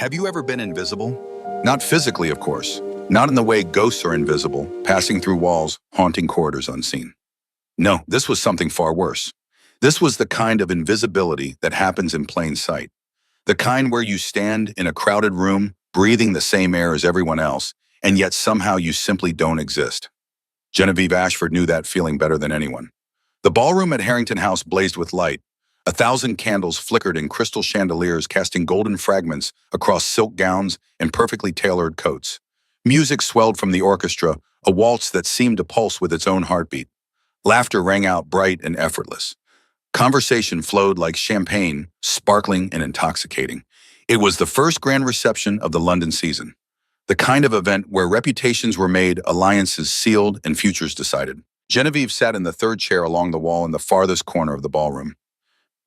Have you ever been invisible? Not physically, of course. Not in the way ghosts are invisible, passing through walls, haunting corridors unseen. No, this was something far worse. This was the kind of invisibility that happens in plain sight. The kind where you stand in a crowded room, breathing the same air as everyone else, and yet somehow you simply don't exist. Genevieve Ashford knew that feeling better than anyone. The ballroom at Harrington House blazed with light. 1,000 candles flickered in crystal chandeliers, casting golden fragments across silk gowns and perfectly tailored coats. Music swelled from the orchestra, a waltz that seemed to pulse with its own heartbeat. Laughter rang out bright and effortless. Conversation flowed like champagne, sparkling and intoxicating. It was the first grand reception of the London season, the kind of event where reputations were made, alliances sealed, and futures decided. Genevieve sat in the third chair along the wall in the farthest corner of the ballroom.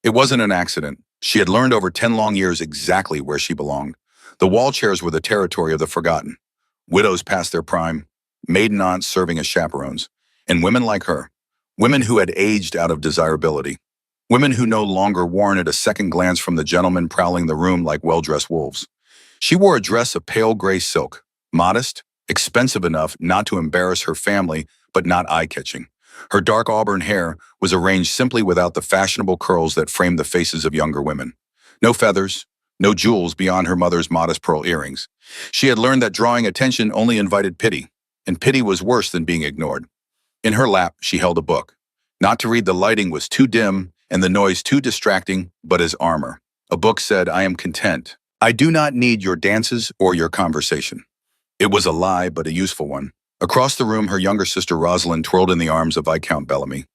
It wasn't an accident. She had learned over 10 long years exactly where she belonged. The wall chairs were the territory of the forgotten. Widows past their prime, maiden aunts serving as chaperones, and women like her. Women who had aged out of desirability. Women who no longer warranted a second glance from the gentlemen prowling the room like well-dressed wolves. She wore a dress of pale gray silk, modest, expensive enough not to embarrass her family, but not eye-catching. Her dark auburn hair was arranged simply without the fashionable curls that framed the faces of younger women. No feathers, no jewels beyond her mother's modest pearl earrings. She had learned that drawing attention only invited pity, and pity was worse than being ignored. In her lap, she held a book. Not to read, the lighting was too dim and the noise too distracting, but as armor. A book said, "I am content. I do not need your dances or your conversation." It was a lie, but a useful one. Across the room, her younger sister Rosalind twirled in the arms of Viscount Bellamy.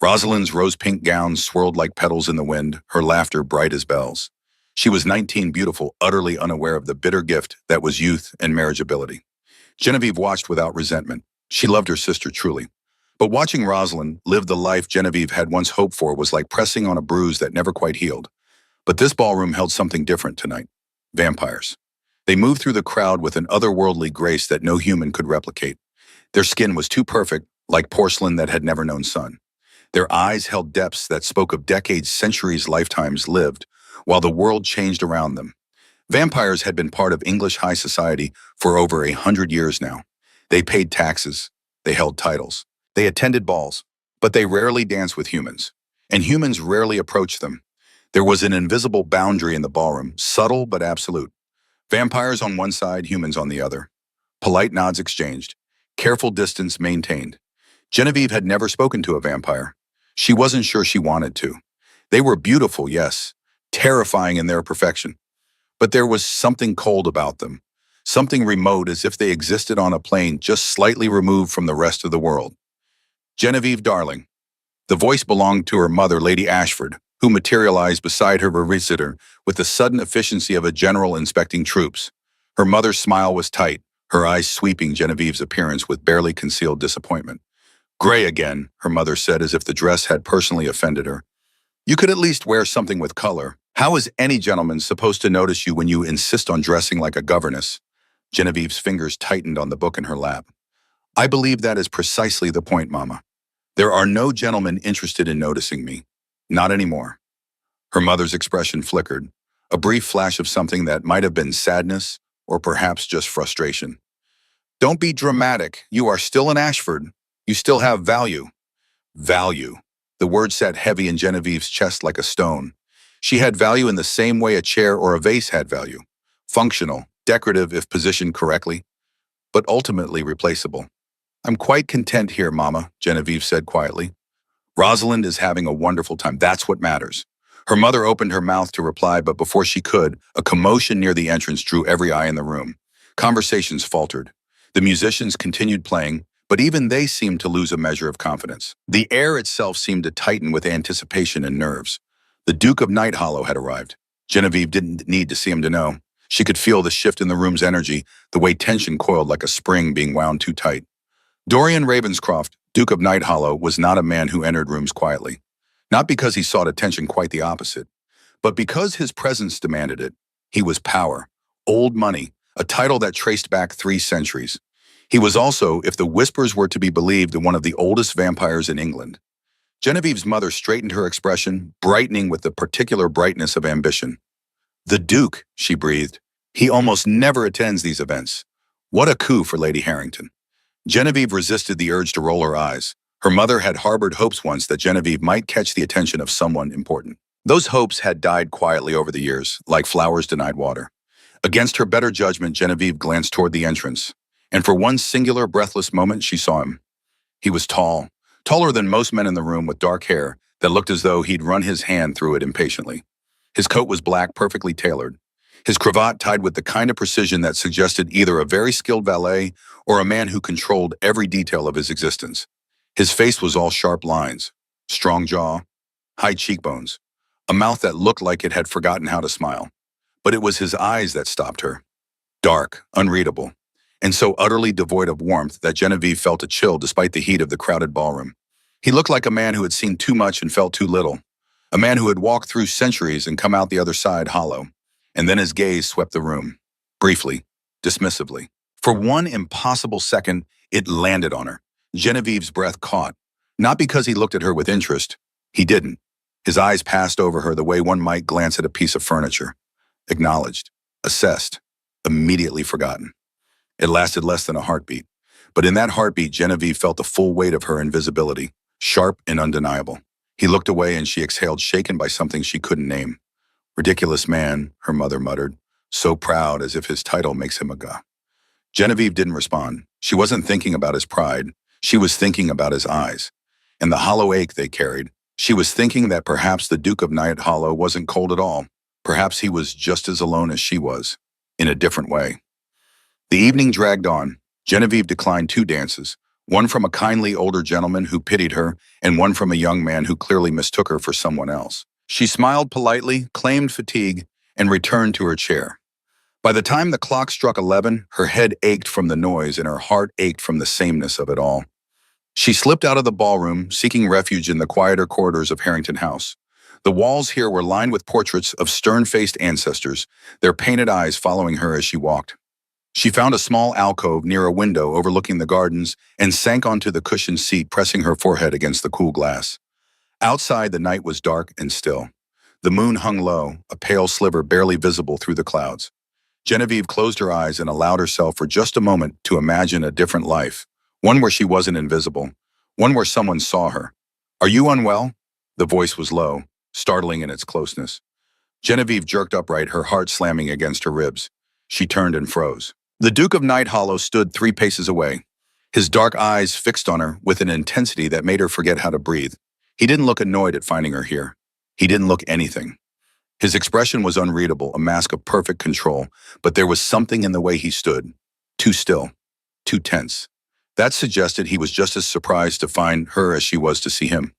Rosalind's rose-pink gown swirled like petals in the wind, her laughter bright as bells. She was 19, beautiful, utterly unaware of the bitter gift that was youth and marriageability. Genevieve watched without resentment. She loved her sister truly. But watching Rosalind live the life Genevieve had once hoped for was like pressing on a bruise that never quite healed. But this ballroom held something different tonight. Vampires. They moved through the crowd with an otherworldly grace that no human could replicate. Their skin was too perfect, like porcelain that had never known sun. Their eyes held depths that spoke of decades, centuries, lifetimes lived, while the world changed around them. Vampires had been part of English high society for over 100 years now. They paid taxes. They held titles. They attended balls. But they rarely danced with humans. And humans rarely approached them. There was an invisible boundary in the ballroom, subtle but absolute. Vampires on one side, humans on the other. Polite nods exchanged. Careful distance maintained. Genevieve had never spoken to a vampire. She wasn't sure she wanted to. They were beautiful, yes, terrifying in their perfection. But there was something cold about them, something remote, as if they existed on a plane just slightly removed from the rest of the world. "Genevieve, darling." The voice belonged to her mother, Lady Ashford, who materialized beside her visitor with the sudden efficiency of a general inspecting troops. Her mother's smile was tight, her eyes sweeping Genevieve's appearance with barely concealed disappointment. "Gray again," her mother said, as if the dress had personally offended her. "You could at least wear something with color. How is any gentleman supposed to notice you when you insist on dressing like a governess?" Genevieve's fingers tightened on the book in her lap. "I believe that is precisely the point, Mama. There are no gentlemen interested in noticing me. Not anymore." Her mother's expression flickered, a brief flash of something that might have been sadness or perhaps just frustration. "Don't be dramatic. You are still an Ashford. You still have value." Value. The word sat heavy in Genevieve's chest like a stone. She had value in the same way a chair or a vase had value. Functional, decorative if positioned correctly, but ultimately replaceable. "I'm quite content here, Mama," Genevieve said quietly. "Rosalind is having a wonderful time. That's what matters." Her mother opened her mouth to reply, but before she could, a commotion near the entrance drew every eye in the room. Conversations faltered. The musicians continued playing, but even they seemed to lose a measure of confidence. The air itself seemed to tighten with anticipation and nerves. The Duke of Nighthollow had arrived. Genevieve didn't need to see him to know. She could feel the shift in the room's energy, the way tension coiled like a spring being wound too tight. Dorian Ravenscroft, Duke of Nighthollow, was not a man who entered rooms quietly. Not because he sought attention, quite the opposite, but because his presence demanded it. He was power, old money, a title that traced back 3 centuries. He was also, if the whispers were to be believed, one of the oldest vampires in England. Genevieve's mother straightened her expression, brightening with the particular brightness of ambition. "The Duke," she breathed. He almost never attends these events. What a coup for Lady Harrington. Genevieve resisted the urge to roll her eyes. Her mother had harbored hopes once that Genevieve might catch the attention of someone important. Those hopes had died quietly over the years, like flowers denied water. Against her better judgment, Genevieve glanced toward the entrance, and for one singular, breathless moment, she saw him. He was tall, taller than most men in the room, with dark hair that looked as though he'd run his hand through it impatiently. His coat was black, perfectly tailored, his cravat tied with the kind of precision that suggested either a very skilled valet or a man who controlled every detail of his existence. His face was all sharp lines, strong jaw, high cheekbones, a mouth that looked like it had forgotten how to smile. But it was his eyes that stopped her. Dark, unreadable, and so utterly devoid of warmth that Genevieve felt a chill despite the heat of the crowded ballroom. He looked like a man who had seen too much and felt too little, a man who had walked through centuries and come out the other side hollow. And then his gaze swept the room, briefly, dismissively. For one impossible second, it landed on her. Genevieve's breath caught, not because he looked at her with interest. He didn't. His eyes passed over her the way one might glance at a piece of furniture. Acknowledged, assessed, immediately forgotten. It lasted less than a heartbeat. But in that heartbeat, Genevieve felt the full weight of her invisibility, sharp and undeniable. He looked away and she exhaled, shaken by something she couldn't name. Ridiculous man, her mother muttered, so proud as if his title makes him a god. Genevieve didn't respond. She wasn't thinking about his pride. She was thinking about his eyes and the hollow ache they carried. She was thinking that perhaps the Duke of Night Hollow wasn't cold at all. Perhaps he was just as alone as she was, in a different way. The evening dragged on. Genevieve declined 2 dances, one from a kindly older gentleman who pitied her, and one from a young man who clearly mistook her for someone else. She smiled politely, claimed fatigue, and returned to her chair. By the time the clock struck 11, her head ached from the noise and her heart ached from the sameness of it all. She slipped out of the ballroom, seeking refuge in the quieter corridors of Harrington House. The walls here were lined with portraits of stern-faced ancestors, their painted eyes following her as she walked. She found a small alcove near a window overlooking the gardens and sank onto the cushioned seat, pressing her forehead against the cool glass. Outside, the night was dark and still. The moon hung low, a pale sliver barely visible through the clouds. Genevieve closed her eyes and allowed herself for just a moment to imagine a different life, one where she wasn't invisible, one where someone saw her. "Are you unwell?" The voice was low, startling in its closeness. Genevieve jerked upright, her heart slamming against her ribs. She turned and froze. The Duke of Night Hollow stood 3 paces away, his dark eyes fixed on her with an intensity that made her forget how to breathe. He didn't look annoyed at finding her here. He didn't look anything. His expression was unreadable, a mask of perfect control, but there was something in the way he stood. Too still, too tense. That suggested he was just as surprised to find her as she was to see him.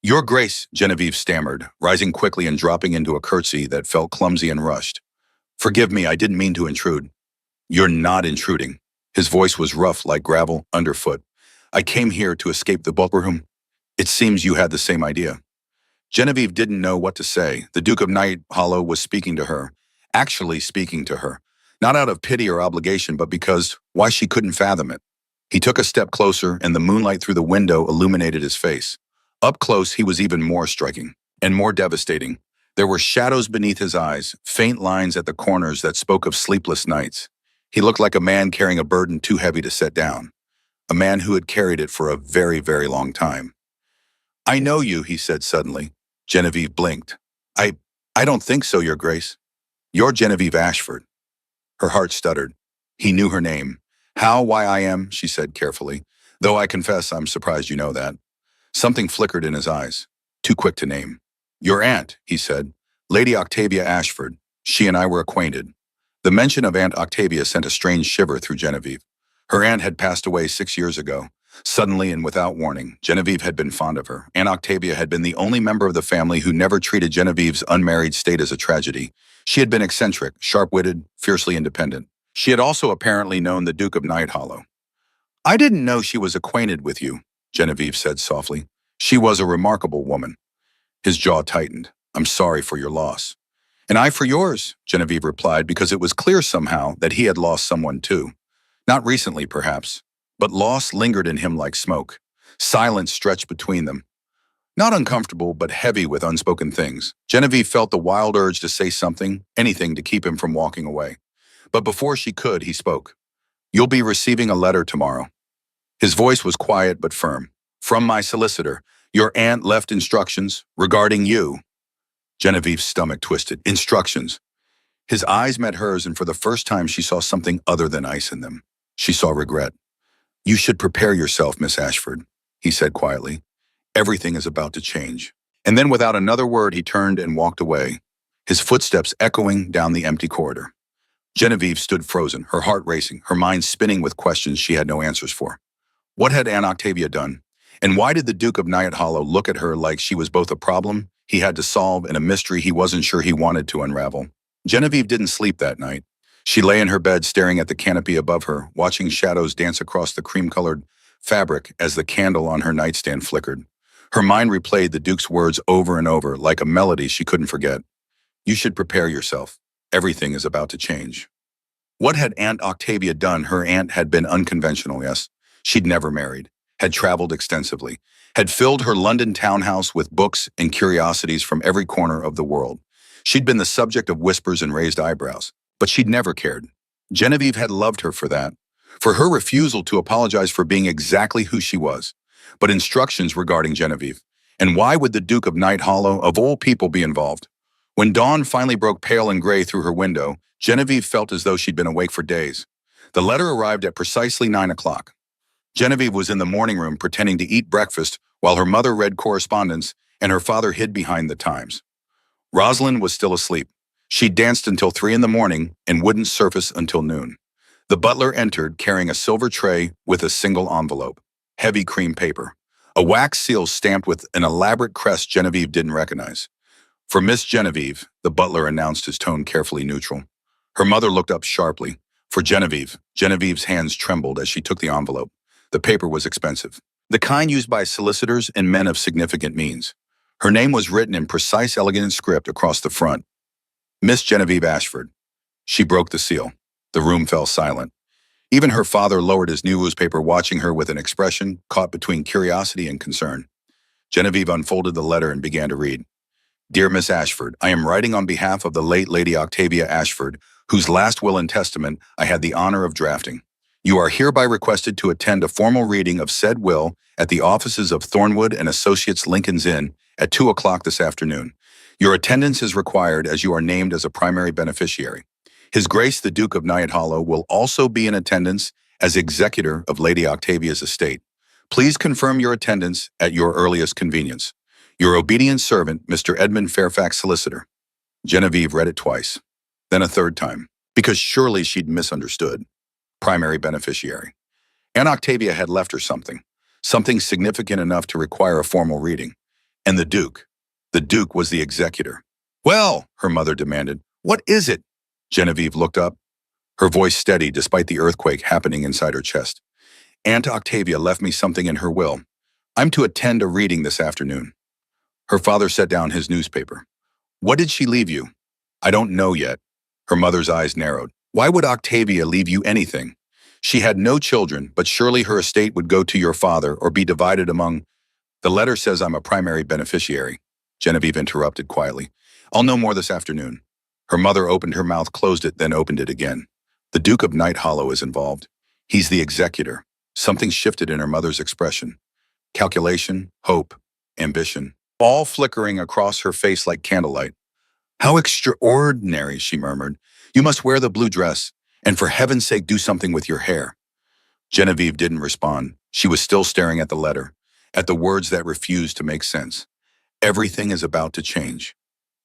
"Your Grace," Genevieve stammered, rising quickly and dropping into a curtsy that felt clumsy and rushed. "Forgive me, I didn't mean to intrude." "You're not intruding." His voice was rough like gravel underfoot. "I came here to escape the ballroom. It seems you had the same idea." Genevieve didn't know what to say. The Duke of Night Hollow was speaking to her, actually speaking to her, not out of pity or obligation, but because why she couldn't fathom it. He took a step closer, and the moonlight through the window illuminated his face. Up close, he was even more striking and more devastating. There were shadows beneath his eyes, faint lines at the corners that spoke of sleepless nights. He looked like a man carrying a burden too heavy to set down, a man who had carried it for a very, very long time. "I know you," he said suddenly. Genevieve blinked. I don't think so, Your Grace." "You're Genevieve Ashford." Her heart stuttered. He knew her name. "How, why I am," she said carefully, "though I confess I'm surprised you know that." Something flickered in his eyes. Too quick to name. "Your aunt," he said. "Lady Octavia Ashford. She and I were acquainted." The mention of Aunt Octavia sent a strange shiver through Genevieve. Her aunt had passed away 6 years ago. Suddenly and without warning, Genevieve had been fond of her. Aunt Octavia had been the only member of the family who never treated Genevieve's unmarried state as a tragedy. She had been eccentric, sharp-witted, fiercely independent. She had also apparently known the Duke of Night Hollow. "I didn't know she was acquainted with you," Genevieve said softly. "She was a remarkable woman." His jaw tightened. "I'm sorry for your loss." "And I for yours," Genevieve replied, because it was clear somehow that he had lost someone too. Not recently, perhaps, but loss lingered in him like smoke. Silence stretched between them. Not uncomfortable, but heavy with unspoken things. Genevieve felt the wild urge to say something, anything to keep him from walking away. But before she could, he spoke. "You'll be receiving a letter tomorrow." His voice was quiet but firm. "From my solicitor. Your aunt left instructions regarding you." Genevieve's stomach twisted. Instructions. His eyes met hers, and for the first time she saw something other than ice in them. She saw regret. "You should prepare yourself, Miss Ashford," he said quietly. "Everything is about to change." And then without another word, he turned and walked away, his footsteps echoing down the empty corridor. Genevieve stood frozen, her heart racing, her mind spinning with questions she had no answers for. What had Aunt Octavia done? And why did the Duke of Night Hollow look at her like she was both a problem he had to solve and a mystery he wasn't sure he wanted to unravel? Genevieve didn't sleep that night. She lay in her bed staring at the canopy above her, watching shadows dance across the cream-colored fabric as the candle on her nightstand flickered. Her mind replayed the Duke's words over and over, like a melody she couldn't forget. "You should prepare yourself. Everything is about to change." What had Aunt Octavia done? Her aunt had been unconventional, yes. She'd never married, had traveled extensively, had filled her London townhouse with books and curiosities from every corner of the world. She'd been the subject of whispers and raised eyebrows, but she'd never cared. Genevieve had loved her for that, for her refusal to apologize for being exactly who she was. But instructions regarding Genevieve. And why would the Duke of Night Hollow, of all people, be involved? When dawn finally broke pale and gray through her window, Genevieve felt as though she'd been awake for days. The letter arrived at precisely 9 o'clock. Genevieve was in the morning room pretending to eat breakfast while her mother read correspondence and her father hid behind the Times. Rosalind was still asleep. She danced until 3 in the morning and wouldn't surface until noon. The butler entered carrying a silver tray with a single envelope, heavy cream paper, a wax seal stamped with an elaborate crest Genevieve didn't recognize. "For Miss Genevieve," the butler announced, his tone carefully neutral. Her mother looked up sharply. "For Genevieve." Genevieve's hands trembled as she took the envelope. The paper was expensive, the kind used by solicitors and men of significant means. Her name was written in precise, elegant script across the front. "Miss Genevieve Ashford." She broke the seal. The room fell silent. Even her father lowered his newspaper, watching her with an expression caught between curiosity and concern. Genevieve unfolded the letter and began to read. "Dear Miss Ashford, I am writing on behalf of the late Lady Octavia Ashford, whose last will and testament I had the honor of drafting. You are hereby requested to attend a formal reading of said will at the offices of Thornwood and Associates, Lincoln's Inn, at 2 o'clock this afternoon. Your attendance is required as you are named as a primary beneficiary. His Grace the Duke of Night Hollow will also be in attendance as executor of Lady Octavia's estate. Please confirm your attendance at your earliest convenience. Your obedient servant, Mr. Edmund Fairfax, Solicitor." Genevieve read it twice, then a third time, because surely she'd misunderstood. Primary beneficiary. Aunt Octavia had left her something significant enough to require a formal reading. And the Duke was the executor. "Well," her mother demanded, "what is it?" Genevieve looked up, her voice steady despite the earthquake happening inside her chest. "Aunt Octavia left me something in her will. I'm to attend a reading this afternoon." Her father set down his newspaper. "What did she leave you?" "I don't know yet." Her mother's eyes narrowed. "Why would Octavia leave you anything? She had no children, but surely her estate would go to your father or be divided among—" "The letter says I'm a primary beneficiary," Genevieve interrupted quietly. "I'll know more this afternoon." Her mother opened her mouth, closed it, then opened it again. "The Duke of Night Hollow is involved. He's the executor." Something shifted in her mother's expression. Calculation, hope, ambition, all flickering across her face like candlelight. "How extraordinary," she murmured. "You must wear the blue dress, and for heaven's sake do something with your hair." Genevieve didn't respond. She was still staring at the letter, at the words that refused to make sense. Everything is about to change.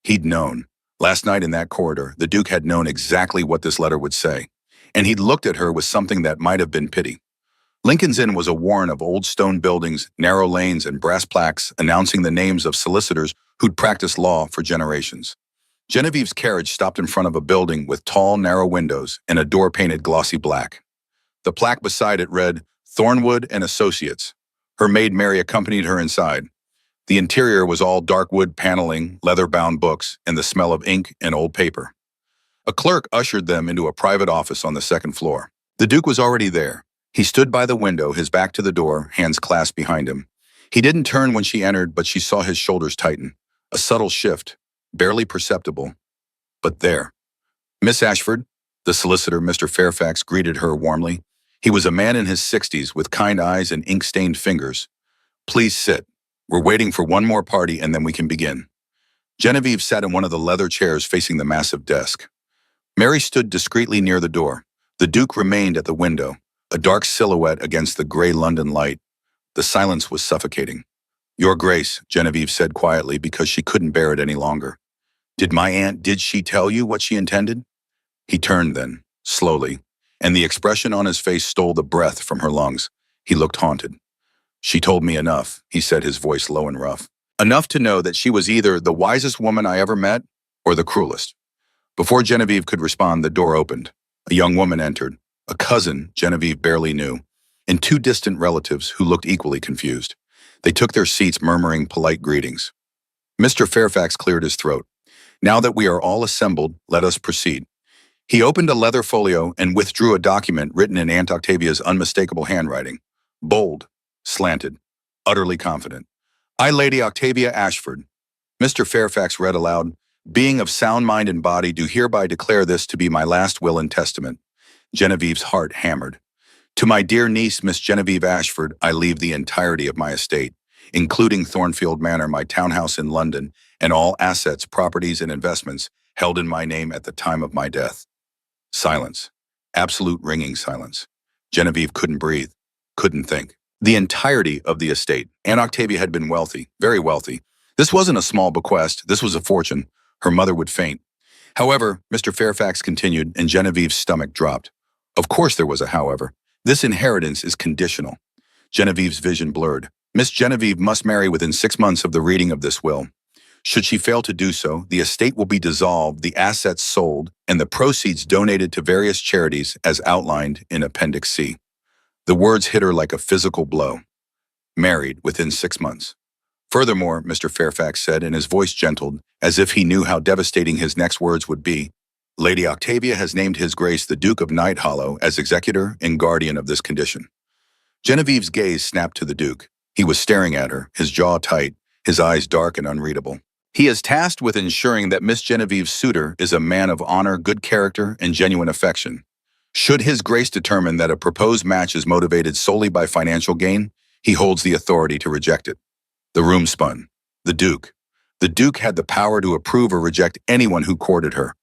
He'd known. Last night in that corridor, the Duke had known exactly what this letter would say, and he'd looked at her with something that might have been pity. Lincoln's Inn was a warren of old stone buildings, narrow lanes, and brass plaques announcing the names of solicitors who'd practiced law for generations. Genevieve's carriage stopped in front of a building with tall, narrow windows and a door painted glossy black. The plaque beside it read, "Thornwood and Associates." Her maid Mary accompanied her inside. The interior was all dark wood paneling, leather-bound books, and the smell of ink and old paper. A clerk ushered them into a private office on the second floor. The Duke was already there. He stood by the window, his back to the door, hands clasped behind him. He didn't turn when she entered, but she saw his shoulders tighten. A subtle shift, barely perceptible, but there. "Miss Ashford?" The solicitor, Mr. Fairfax, greeted her warmly. He was a man in his 60s with kind eyes and ink-stained fingers. Please sit. We're waiting for one more party and then we can begin. Genevieve sat in one of the leather chairs facing the massive desk. Mary stood discreetly near the door. The Duke remained at the window, a dark silhouette against the gray London light. The silence was suffocating. Your Grace, Genevieve said quietly because she couldn't bear it any longer. Did she tell you what she intended? He turned then, slowly, and the expression on his face stole the breath from her lungs. He looked haunted. She told me enough, he said, his voice low and rough. Enough to know that she was either the wisest woman I ever met or the cruelest. Before Genevieve could respond, the door opened. A young woman entered, a cousin Genevieve barely knew, and two distant relatives who looked equally confused. They took their seats murmuring polite greetings. Mr. Fairfax cleared his throat. Now that we are all assembled, let us proceed. He opened a leather folio and withdrew a document written in Aunt Octavia's unmistakable handwriting. Bold, slanted, utterly confident. I, Lady Octavia Ashford. Mr. Fairfax read aloud, being of sound mind and body, do hereby declare this to be my last will and testament. Genevieve's heart hammered. To my dear niece, Miss Genevieve Ashford, I leave the entirety of my estate, including Thornfield Manor, my townhouse in London, and all assets, properties, and investments held in my name at the time of my death. Silence. Absolute ringing silence. Genevieve couldn't breathe, couldn't think. The entirety of the estate. Aunt Octavia had been wealthy, very wealthy. This wasn't a small bequest, this was a fortune. Her mother would faint. However, Mr. Fairfax continued, and Genevieve's stomach dropped. Of course there was a however. This inheritance is conditional. Genevieve's vision blurred. Miss Genevieve must marry within 6 months of the reading of this will. Should she fail to do so, the estate will be dissolved, the assets sold, and the proceeds donated to various charities as outlined in Appendix C. The words hit her like a physical blow. Married within 6 months. Furthermore, Mr. Fairfax said, and his voice gentled, as if he knew how devastating his next words would be, Lady Octavia has named His Grace the Duke of Nighthollow as executor and guardian of this condition. Genevieve's gaze snapped to the Duke. He was staring at her, his jaw tight, his eyes dark and unreadable. He is tasked with ensuring that Miss Genevieve's suitor is a man of honor, good character, and genuine affection. Should His Grace determine that a proposed match is motivated solely by financial gain, he holds the authority to reject it. The room spun. The Duke. The Duke had the power to approve or reject anyone who courted her.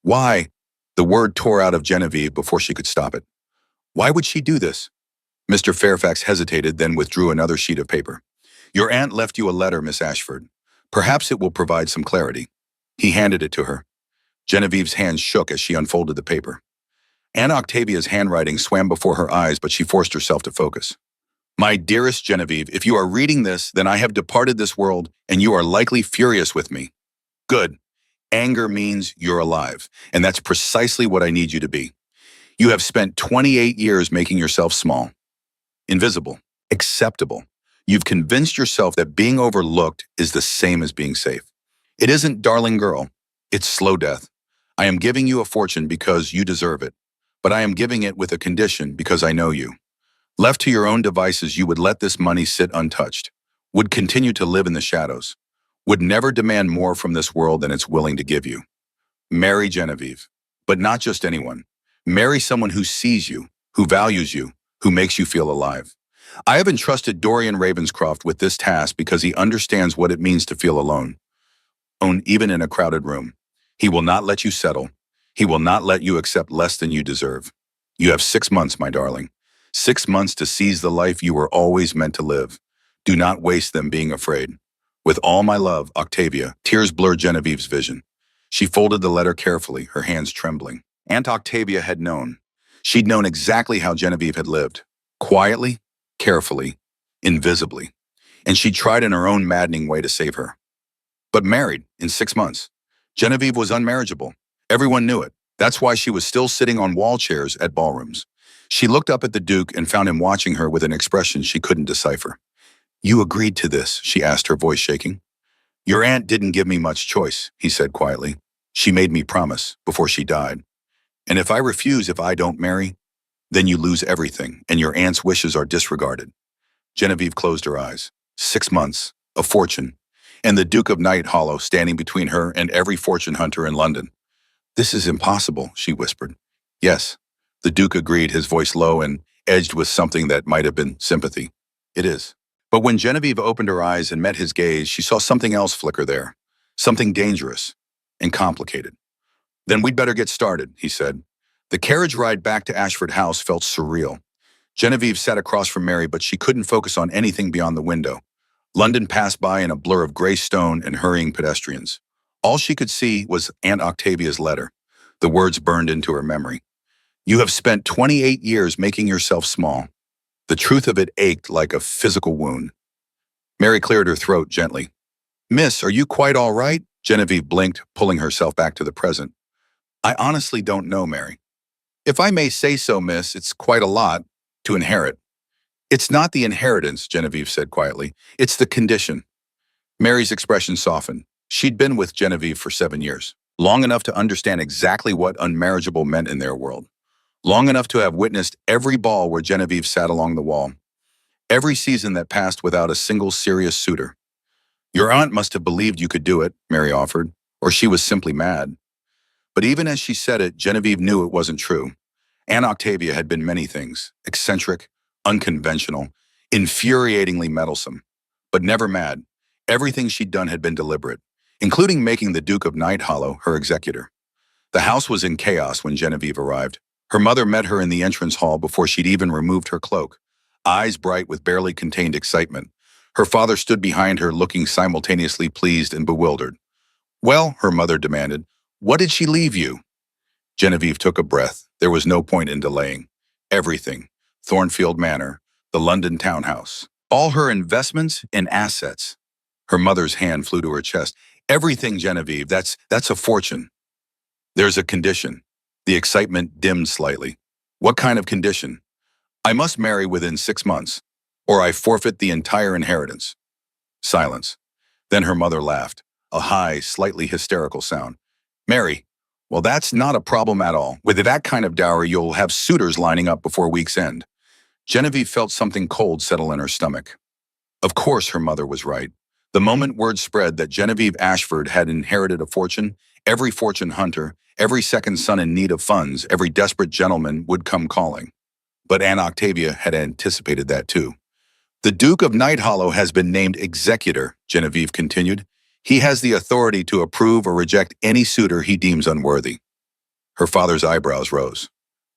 Why? The word tore out of Genevieve before she could stop it. Why would she do this? Mr. Fairfax hesitated, then withdrew another sheet of paper. Your aunt left you a letter, Miss Ashford. Perhaps it will provide some clarity. He handed it to her. Genevieve's hands shook as she unfolded the paper. Aunt Octavia's handwriting swam before her eyes, but she forced herself to focus. My dearest Genevieve, if you are reading this, then I have departed this world, and you are likely furious with me. Good. Anger means you're alive, and that's precisely what I need you to be. You have spent 28 years making yourself small, invisible, acceptable. You've convinced yourself that being overlooked is the same as being safe. It isn't darling girl, it's slow death. I am giving you a fortune because you deserve it, but I am giving it with a condition because I know you. Left to your own devices, you would let this money sit untouched, would continue to live in the shadows, would never demand more from this world than it's willing to give you. Marry Genevieve, but not just anyone. Marry someone who sees you, who values you, who makes you feel alive. I have entrusted Dorian Ravenscroft with this task because he understands what it means to feel alone, even in a crowded room. He will not let you settle. He will not let you accept less than you deserve. You have 6 months, my darling. 6 months to seize the life you were always meant to live. Do not waste them being afraid. With all my love, Octavia. Tears blurred Genevieve's vision. She folded the letter carefully, her hands trembling. Aunt Octavia had known. She'd known exactly how Genevieve had lived. Quietly, carefully, invisibly. And she tried in her own maddening way to save her. But married in 6 months. Genevieve was unmarriageable. Everyone knew it. That's why she was still sitting on wall chairs at ballrooms. She looked up at the Duke and found him watching her with an expression she couldn't decipher. You agreed to this, she asked, her voice shaking. Your aunt didn't give me much choice, he said quietly. She made me promise before she died. And if I don't marry, then you lose everything and your aunt's wishes are disregarded. Genevieve closed her eyes. 6 months, a fortune, and the Duke of Nighthollow standing between her and every fortune hunter in London. This is impossible, she whispered. Yes, the Duke agreed, his voice low and edged with something that might have been sympathy. It is. But when Genevieve opened her eyes and met his gaze, she saw something else flicker there. Something dangerous and complicated. Then we'd better get started, he said. The carriage ride back to Ashford House felt surreal. Genevieve sat across from Mary, but she couldn't focus on anything beyond the window. London passed by in a blur of gray stone and hurrying pedestrians. All she could see was Aunt Octavia's letter. The words burned into her memory. You have spent 28 years making yourself small. The truth of it ached like a physical wound. Mary cleared her throat gently. Miss, are you quite all right? Genevieve blinked, pulling herself back to the present. I honestly don't know, Mary. If I may say so, miss, it's quite a lot to inherit. It's not the inheritance, Genevieve said quietly. It's the condition. Mary's expression softened. She'd been with Genevieve for 7 years, long enough to understand exactly what unmarriageable meant in their world, long enough to have witnessed every ball where Genevieve sat along the wall, every season that passed without a single serious suitor. Your aunt must have believed you could do it, Mary offered, or she was simply mad. But even as she said it, Genevieve knew it wasn't true. Aunt Octavia had been many things, eccentric, unconventional, infuriatingly meddlesome, but never mad. Everything she'd done had been deliberate, including making the Duke of Nighthollow her executor. The house was in chaos when Genevieve arrived. Her mother met her in the entrance hall before she'd even removed her cloak, eyes bright with barely contained excitement. Her father stood behind her, looking simultaneously pleased and bewildered. Well, her mother demanded, what did she leave you? Genevieve took a breath. There was no point in delaying. Everything. Thornfield Manor, the London townhouse, all her investments and assets. Her mother's hand flew to her chest. Everything, Genevieve, that's a fortune. There's a condition. The excitement dimmed slightly. What kind of condition? I must marry within 6 months, or I forfeit the entire inheritance. Silence. Then her mother laughed, a high, slightly hysterical sound. Mary, well, that's not a problem at all. With that kind of dowry, you'll have suitors lining up before week's end. Genevieve felt something cold settle in her stomach. Of course her mother was right. The moment word spread that Genevieve Ashford had inherited a fortune, every fortune hunter, every second son in need of funds, every desperate gentleman would come calling. But Aunt Octavia had anticipated that too. The Duke of Nighthollow has been named executor, Genevieve continued. He has the authority to approve or reject any suitor he deems unworthy. Her father's eyebrows rose.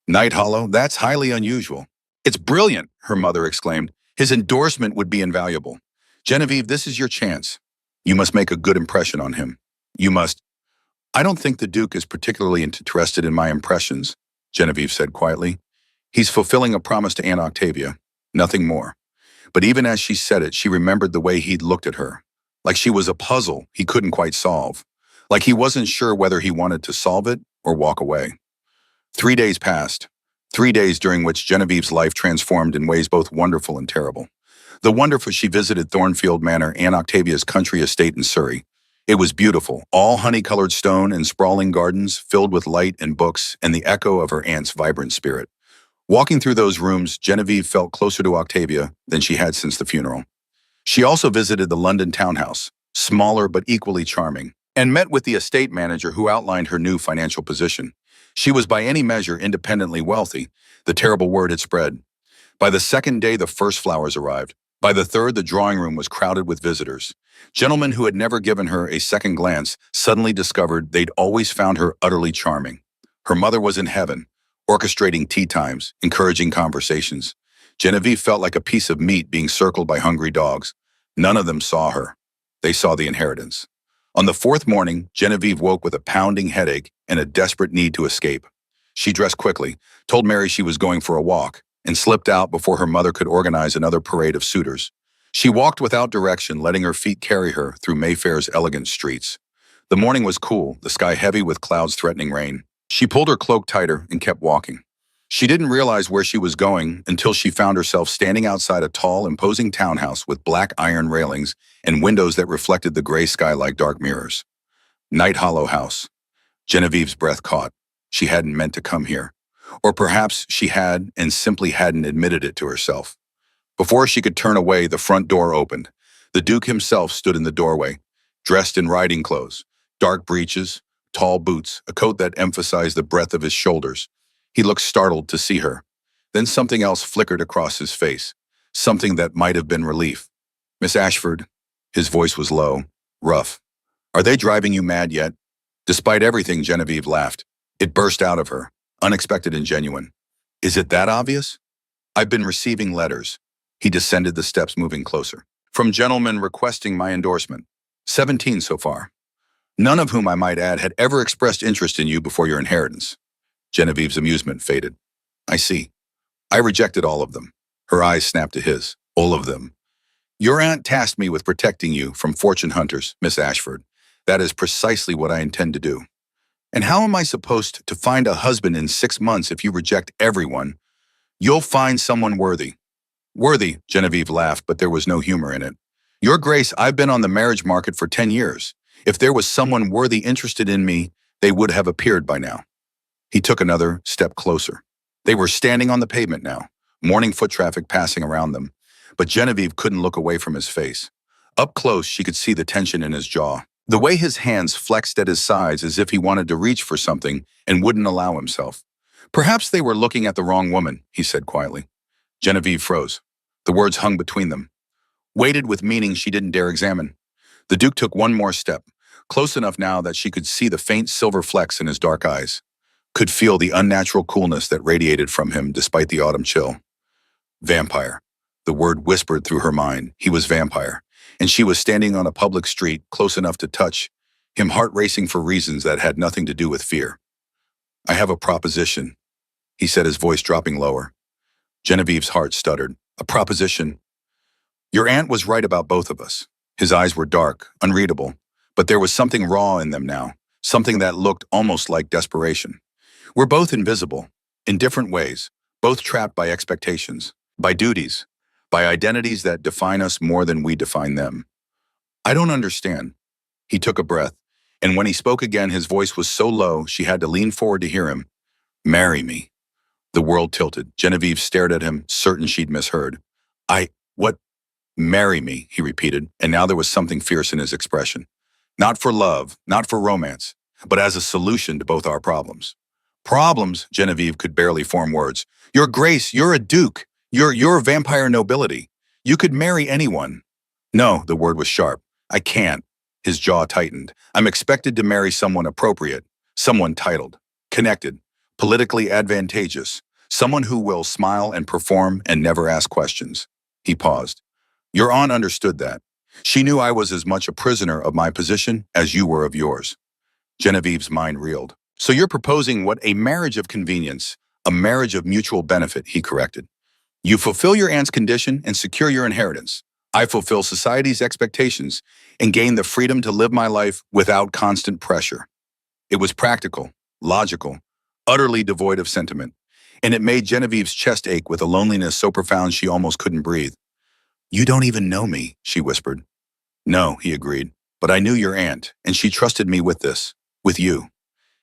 Nighthollow, that's highly unusual. It's brilliant, her mother exclaimed. His endorsement would be invaluable. Genevieve, this is your chance. You must make a good impression on him. You must. I don't think the Duke is particularly interested in my impressions, Genevieve said quietly. He's fulfilling a promise to Aunt Octavia, nothing more. But even as she said it, she remembered the way he'd looked at her, like she was a puzzle he couldn't quite solve, like he wasn't sure whether he wanted to solve it or walk away. 3 days passed, 3 days during which Genevieve's life transformed in ways both wonderful and terrible. The wonderful, she visited Thornfield Manor, Aunt Octavia's country estate in Surrey. It was beautiful, all honey-colored stone and sprawling gardens filled with light and books and the echo of her aunt's vibrant spirit. Walking through those rooms, Genevieve felt closer to Octavia than she had since the funeral. She also visited the London townhouse, smaller but equally charming, and met with the estate manager who outlined her new financial position. She was by any measure independently wealthy. The terrible word had spread. By the second day, the first flowers arrived. By the third, the drawing room was crowded with visitors. Gentlemen who had never given her a second glance suddenly discovered they'd always found her utterly charming. Her mother was in heaven, orchestrating tea times, encouraging conversations. Genevieve felt like a piece of meat being circled by hungry dogs. None of them saw her. They saw the inheritance. On the fourth morning, Genevieve woke with a pounding headache and a desperate need to escape. She dressed quickly, told Mary she was going for a walk, and slipped out before her mother could organize another parade of suitors. She walked without direction, letting her feet carry her through Mayfair's elegant streets. The morning was cool, the sky heavy with clouds threatening rain. She pulled her cloak tighter and kept walking. She didn't realize where she was going until she found herself standing outside a tall, imposing townhouse with black iron railings and windows that reflected the gray sky like dark mirrors. Nighthollow House. Genevieve's breath caught. She hadn't meant to come here. Or perhaps she had and simply hadn't admitted it to herself. Before she could turn away, the front door opened. The Duke himself stood in the doorway, dressed in riding clothes, dark breeches, tall boots, a coat that emphasized the breadth of his shoulders. He looked startled to see her. Then something else flickered across his face, something that might have been relief. Miss Ashford, his voice was low, rough. Are they driving you mad yet? Despite everything, Genevieve laughed. It burst out of her, unexpected and genuine. Is it that obvious? I've been receiving letters. He descended the steps, moving closer. From gentlemen requesting my endorsement. 17 so far. None of whom, I might add, had ever expressed interest in you before your inheritance. Genevieve's amusement faded. I see. I rejected all of them. Her eyes snapped to his. All of them. Your aunt tasked me with protecting you from fortune hunters, Miss Ashford. That is precisely what I intend to do. And how am I supposed to find a husband in 6 months if you reject everyone? You'll find someone worthy. Worthy, Genevieve laughed, but there was no humor in it. Your Grace, I've been on the marriage market for 10 years. If there was someone worthy interested in me, they would have appeared by now. He took another step closer. They were standing on the pavement now, morning foot traffic passing around them. But Genevieve couldn't look away from his face. Up close, she could see the tension in his jaw. The way his hands flexed at his sides as if he wanted to reach for something and wouldn't allow himself. Perhaps they were looking at the wrong woman, he said quietly. Genevieve froze. The words hung between them, weighted with meaning she didn't dare examine. The Duke took one more step, close enough now that she could see the faint silver flecks in his dark eyes, could feel the unnatural coolness that radiated from him despite the autumn chill. Vampire. The word whispered through her mind. He was vampire, and she was standing on a public street close enough to touch, him heart racing for reasons that had nothing to do with fear. I have a proposition, he said, his voice dropping lower. Genevieve's heart stuttered. A proposition? Your aunt was right about both of us. His eyes were dark, unreadable, but there was something raw in them now, something that looked almost like desperation. We're both invisible, in different ways, both trapped by expectations, by duties, by identities that define us more than we define them. I don't understand. He took a breath, and when he spoke again, his voice was so low she had to lean forward to hear him. Marry me. The world tilted. Genevieve stared at him, certain she'd misheard. What? Marry me, he repeated, and now there was something fierce in his expression. Not for love, not for romance, but as a solution to both our problems. Problems, Genevieve could barely form words. Your Grace, you're a duke. You're vampire nobility. You could marry anyone. No, the word was sharp. I can't. His jaw tightened. I'm expected to marry someone appropriate, someone titled, connected, politically advantageous, someone who will smile and perform and never ask questions. He paused. Your aunt understood that. She knew I was as much a prisoner of my position as you were of yours. Genevieve's mind reeled. So you're proposing what? A marriage of convenience, a marriage of mutual benefit, he corrected. You fulfill your aunt's condition and secure your inheritance. I fulfill society's expectations and gain the freedom to live my life without constant pressure. It was practical, logical, utterly devoid of sentiment, and it made Genevieve's chest ache with a loneliness so profound she almost couldn't breathe. You don't even know me, she whispered. No, he agreed, but I knew your aunt, and she trusted me with this, with you.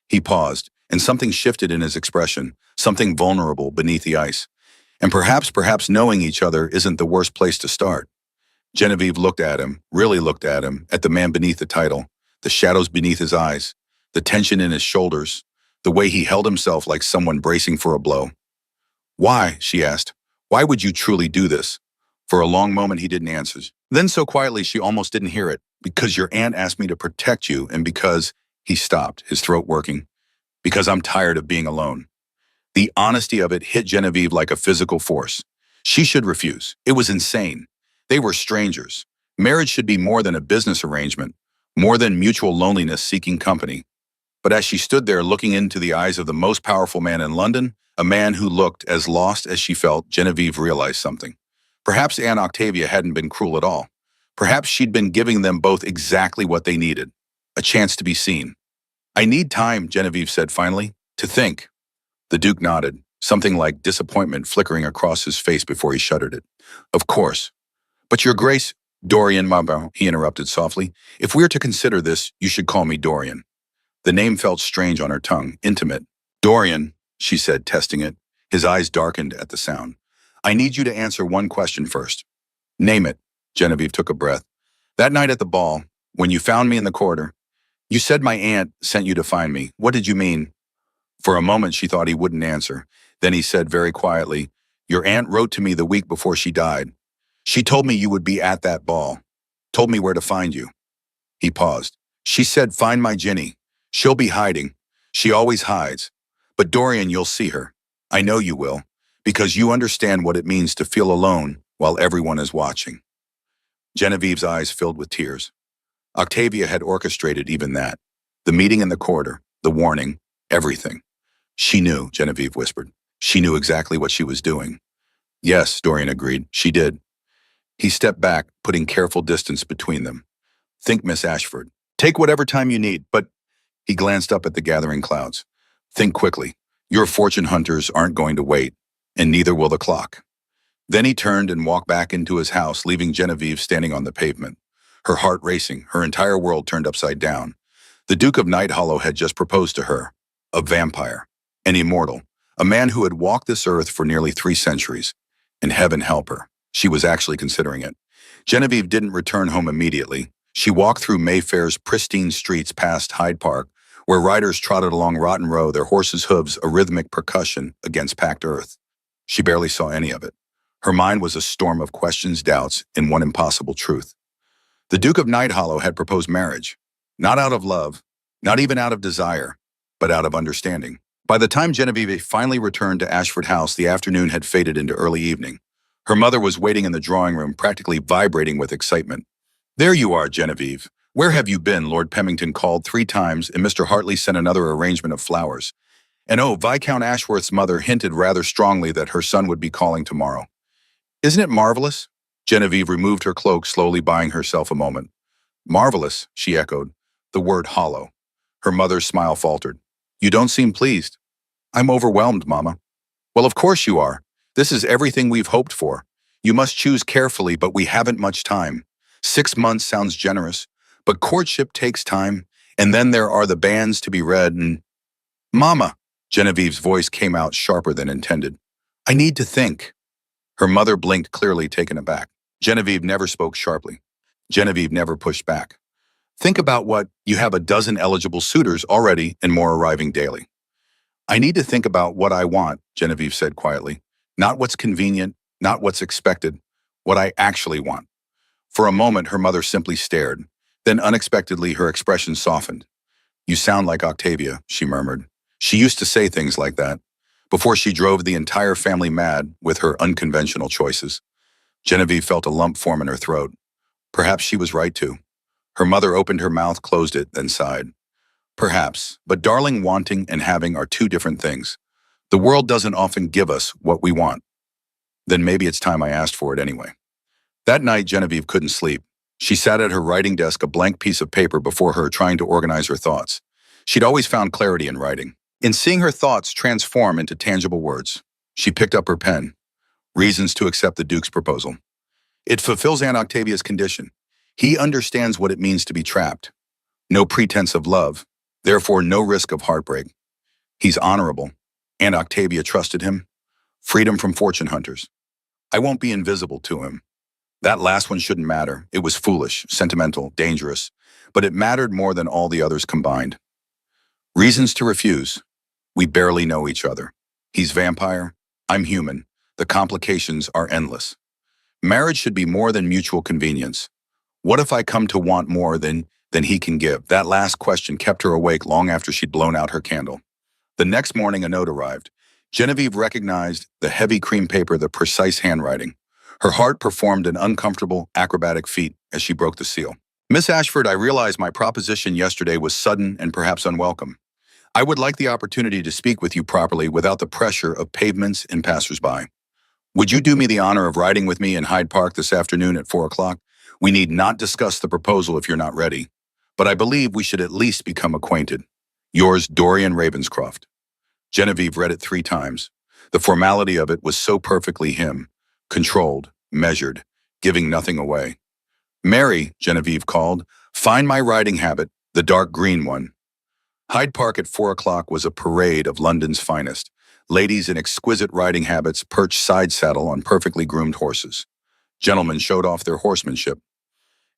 He paused, and something shifted in his expression, something vulnerable beneath the ice. And perhaps knowing each other isn't the worst place to start. Genevieve looked at him, really looked at him, at the man beneath the title, the shadows beneath his eyes, the tension in his shoulders, the way he held himself like someone bracing for a blow. Why, she asked, why would you truly do this? For a long moment he didn't answer. Then so quietly she almost didn't hear it. Because your aunt asked me to protect you, and because, he stopped, his throat working, because I'm tired of being alone. The honesty of it hit Genevieve like a physical force. She should refuse. It was insane. They were strangers. Marriage should be more than a business arrangement, more than mutual loneliness seeking company. But as she stood there looking into the eyes of the most powerful man in London, a man who looked as lost as she felt, Genevieve realized something. Perhaps Aunt Octavia hadn't been cruel at all. Perhaps she'd been giving them both exactly what they needed, a chance to be seen. I need time, Genevieve said finally, to think. The Duke nodded, something like disappointment flickering across his face before he shuttered it. Of course. But your Grace, Dorian Marbon, he interrupted softly. If we're to consider this, you should call me Dorian. The name felt strange on her tongue, intimate. Dorian, she said, testing it. His eyes darkened at the sound. I need you to answer one question first. Name it. Genevieve took a breath. That night at the ball, when you found me in the corridor, you said my aunt sent you to find me. What did you mean? For a moment, she thought he wouldn't answer. Then he said very quietly, "Your aunt wrote to me the week before she died. She told me you would be at that ball. Told me where to find you." He paused. "She said, find my Ginny. She'll be hiding. She always hides. But Dorian, you'll see her. I know you will, because you understand what it means to feel alone while everyone is watching." Genevieve's eyes filled with tears. Octavia had orchestrated even that. The meeting in the corridor, the warning, everything. She knew, Genevieve whispered. She knew exactly what she was doing. Yes, Dorian agreed. She did. He stepped back, putting careful distance between them. Think, Miss Ashford. Take whatever time you need, but he glanced up at the gathering clouds. Think quickly. Your fortune hunters aren't going to wait, and neither will the clock. Then he turned and walked back into his house, leaving Genevieve standing on the pavement. Her heart racing, her entire world turned upside down. The Duke of Night Hollow had just proposed to her. A vampire. An immortal. A man who had walked this earth for nearly 3 centuries. And heaven help her. She was actually considering it. Genevieve didn't return home immediately. She walked through Mayfair's pristine streets past Hyde Park, where riders trotted along Rotten Row, their horses' hooves a rhythmic percussion against packed earth. She barely saw any of it. Her mind was a storm of questions, doubts, and one impossible truth. The Duke of Night Hollow had proposed marriage. Not out of love, not even out of desire, but out of understanding. By the time Genevieve finally returned to Ashford House, the afternoon had faded into early evening. Her mother was waiting in the drawing room, practically vibrating with excitement. "There you are, Genevieve. Where have you been?" Lord Pemington called 3 times, and Mr. Hartley sent another arrangement of flowers. And Viscount Ashworth's mother hinted rather strongly that her son would be calling tomorrow. "Isn't it marvelous?" Genevieve removed her cloak, slowly buying herself a moment. "Marvelous," she echoed, the word hollow. Her mother's smile faltered. "You don't seem pleased." "I'm overwhelmed, Mama." "Well, of course you are. This is everything we've hoped for. You must choose carefully, but we haven't much time. 6 months sounds generous, but courtship takes time, and then there are the banns to be read and—" "Mama," Genevieve's voice came out sharper than intended. "I need to think." Her mother blinked, clearly taken aback. Genevieve never spoke sharply. Genevieve never pushed back. "Think about what you have, a dozen eligible suitors already and more arriving daily." "I need to think about what I want," Genevieve said quietly. "Not what's convenient, not what's expected, what I actually want." For a moment, her mother simply stared. Then unexpectedly, her expression softened. "You sound like Octavia," she murmured. She used to say things like that, before she drove the entire family mad with her unconventional choices. Genevieve felt a lump form in her throat. Perhaps she was right to. Her mother opened her mouth, closed it, then sighed. "Perhaps, but darling, wanting and having are 2 different things. The world doesn't often give us what we want. Then maybe it's time I asked for it anyway." That night, Genevieve couldn't sleep. She sat at her writing desk, a blank piece of paper before her, trying to organize her thoughts. She'd always found clarity in writing, in seeing her thoughts transform into tangible words. She picked up her pen. Reasons to accept the Duke's proposal. It fulfills Aunt Octavia's condition. He understands what it means to be trapped. No pretense of love, therefore no risk of heartbreak. He's honorable. Aunt Octavia trusted him. Freedom from fortune hunters. I won't be invisible to him. That last one shouldn't matter. It was foolish, sentimental, dangerous, but it mattered more than all the others combined. Reasons to refuse. We barely know each other. He's vampire. I'm human. The complications are endless. Marriage should be more than mutual convenience. What if I come to want more than he can give? That last question kept her awake long after she'd blown out her candle. The next morning, a note arrived. Genevieve recognized the heavy cream paper, the precise handwriting. Her heart performed an uncomfortable, acrobatic feat as she broke the seal. "Miss Ashford, I realize my proposition yesterday was sudden and perhaps unwelcome. I would like the opportunity to speak with you properly without the pressure of pavements and passersby. Would you do me the honor of riding with me in Hyde Park this afternoon at 4 o'clock? We need not discuss the proposal if you're not ready, but I believe we should at least become acquainted. Yours, Dorian Ravenscroft." Genevieve read it 3 times. The formality of it was so perfectly him, controlled, measured, giving nothing away. "Mary," Genevieve called, "find my riding habit, the dark green one." Hyde Park at 4 o'clock was a parade of London's finest. Ladies in exquisite riding habits perched side saddle on perfectly groomed horses. Gentlemen showed off their horsemanship.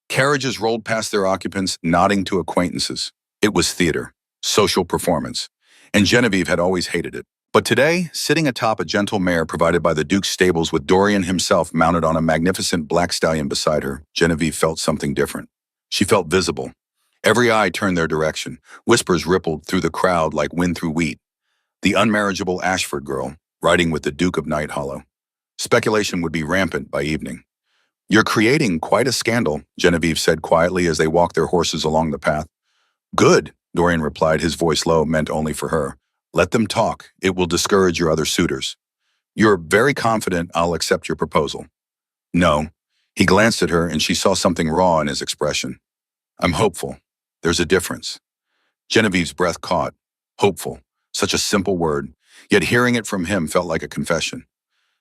Carriages rolled past their occupants, nodding to acquaintances. It was theater, social performance. and Genevieve had always hated it. But today, sitting atop a gentle mare provided by the Duke's stables with Dorian himself mounted on a magnificent black stallion beside her, Genevieve felt something different. She felt visible. Every eye turned their direction. Whispers rippled through the crowd like wind through wheat. The unmarriageable Ashford girl, riding with the Duke of Night Hollow. Speculation would be rampant by evening. "You're creating quite a scandal," Genevieve said quietly as they walked their horses along the path. "Good," Dorian replied, his voice low, meant only for her. "Let them talk. It will discourage your other suitors. You're very confident I'll accept your proposal." "No." He glanced at her and she saw something raw in his expression. "I'm hopeful. There's a difference." Genevieve's breath caught. Hopeful. Such a simple word, yet hearing it from him felt like a confession.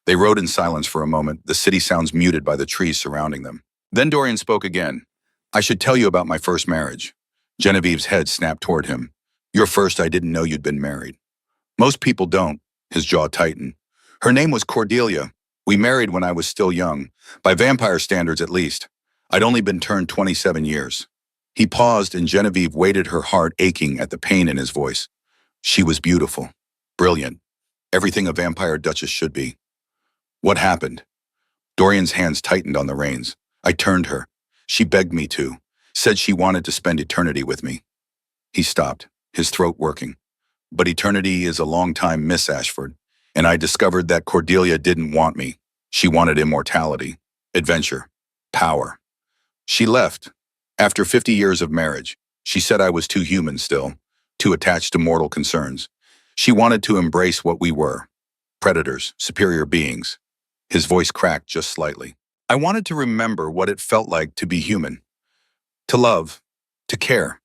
They rode in silence for a moment, the city sounds muted by the trees surrounding them. Then Dorian spoke again. "I should tell you about my first marriage." Genevieve's head snapped toward him. "Your first, I didn't know you'd been married." "Most people don't." His jaw tightened. "Her name was Cordelia. We married when I was still young, by vampire standards at least. I'd only been turned 27 years. He paused and Genevieve waited, her heart aching at the pain in his voice. She was beautiful. Brilliant. Everything a vampire duchess should be. "What happened?" Dorian's hands tightened on the reins. "I turned her. She begged me to. Said she wanted to spend eternity with me." He stopped, his throat working. "But eternity is a long time, Miss Ashford. And I discovered that Cordelia didn't want me. She wanted immortality, adventure, power. She left. After 50 years of marriage, she said I was too human still, too attached to mortal concerns. She wanted to embrace what we were. Predators, superior beings." His voice cracked just slightly. "I wanted to remember what it felt like to be human. To love. To care."